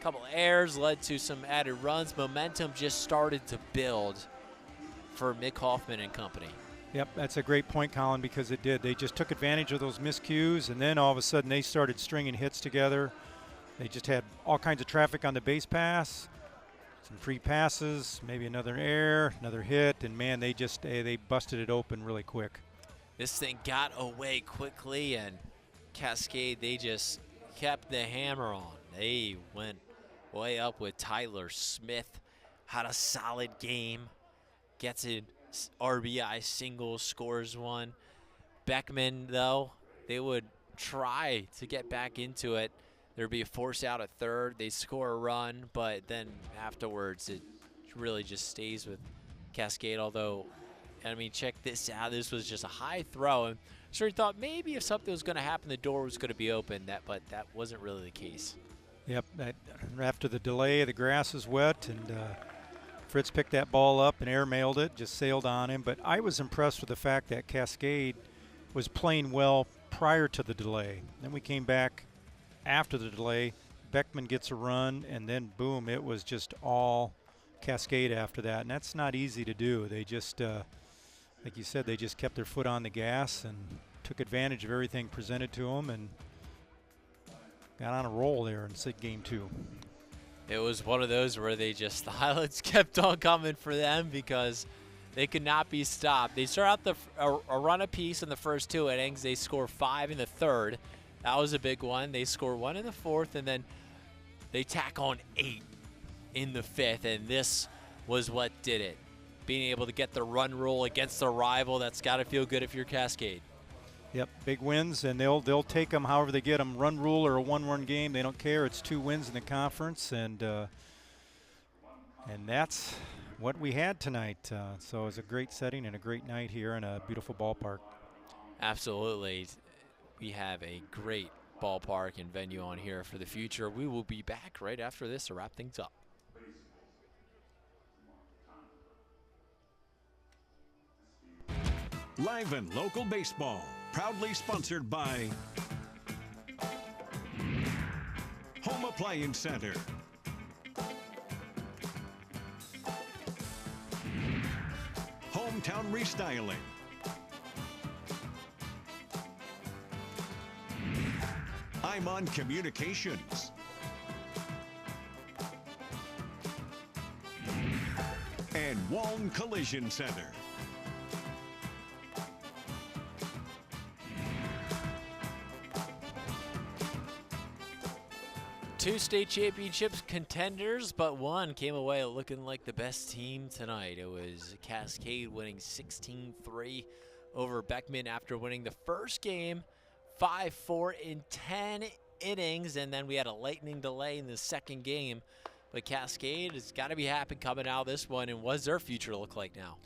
couple errors led to some added runs. Momentum just started to build for Mick Hoffman and company. Yep, that's a great point, Colin, because it did. They just took advantage of those miscues, and then all of a sudden they started stringing hits together. They just had all kinds of traffic on the base pass. Some free passes, maybe another error, another hit, and man, they busted it open really quick. This thing got away quickly, and Cascade, they just kept the hammer on. They went way up with Tyler Smith, had a solid game, gets an RBI single, scores one. Beckman, though, they would try to get back into it. There'd be a force out at third. They score a run, but then afterwards it really just stays with Cascade. Although, check this out. This was just a high throw. And sure, he thought maybe if something was going to happen, the door was going to be open. But that wasn't really the case. Yep. After the delay, the grass is wet, and Fritz picked that ball up and airmailed it, just sailed on him. But I was impressed with the fact that Cascade was playing well prior to the delay. Then we came back after the delay. Beckman gets a run, and then boom, it was just all Cascade after that, and that's not easy to do. They just, like you said, they just kept their foot on the gas and took advantage of everything presented to them and got on a roll there in game 2. It was one of those where the highlights kept on coming for them because they could not be stopped. They start out a run apiece in the first 2 innings. They score 5 in the 3rd. That was a big one. They score 1 in the 4th, and then they tack on 8 in the 5th, and this was what did it. Being able to get the run rule against a rival, that's got to feel good if you're Cascade. Yep, big wins, and they'll take them however they get them. Run rule or a one-run game, they don't care. It's 2 wins in the conference, and that's what we had tonight. So it was a great setting and a great night here in a beautiful ballpark. Absolutely. We have a great ballpark and venue on here for the future. We will be back right after this to wrap things up. Live and local baseball, proudly sponsored by Home Appliance Center, Hometown Restyling, Diamond Communications. And Walton Collision Center. Two state championships contenders, but one came away looking like the best team tonight. It was Cascade winning 16-3 over Beckman after winning the first game 5-4 in 10 innings, and then we had a lightning delay in the second game. But Cascade has got to be happy coming out of this one, and what does their future look like now?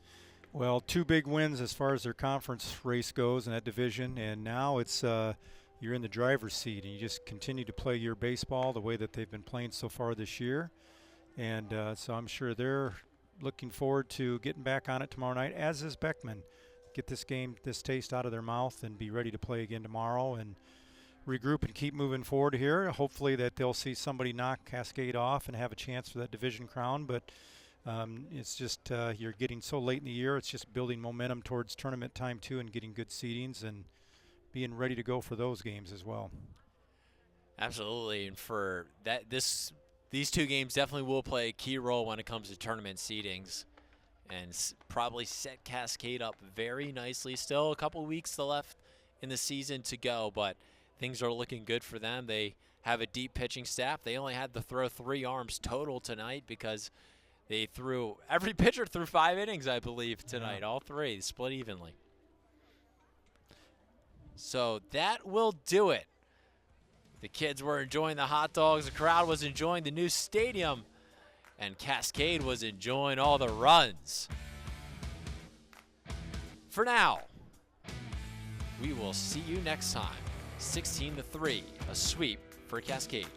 Well, two big wins as far as their conference race goes in that division, and now it's you're in the driver's seat, and you just continue to play your baseball the way that they've been playing so far this year. And so I'm sure they're looking forward to getting back on it tomorrow night, as is Beckman. Get this game, this taste out of their mouth, and be ready to play again tomorrow and regroup and keep moving forward here. Hopefully that they'll see somebody knock Cascade off and have a chance for that division crown. But it's just you're getting so late in the year. It's just building momentum towards tournament time too, and getting good seedings and being ready to go for those games as well. Absolutely, and for that, these two games definitely will play a key role when it comes to tournament seedings, and probably set Cascade up very nicely. Still a couple weeks left in the season to go, but things are looking good for them. They have a deep pitching staff. They only had to throw 3 arms total tonight because every pitcher threw 5 innings, I believe, tonight. All 3 split evenly. So that will do it. The kids were enjoying the hot dogs. The crowd was enjoying the new stadium. And Cascade was enjoying all the runs. For now, we will see you next time. 16-3, a sweep for Cascade.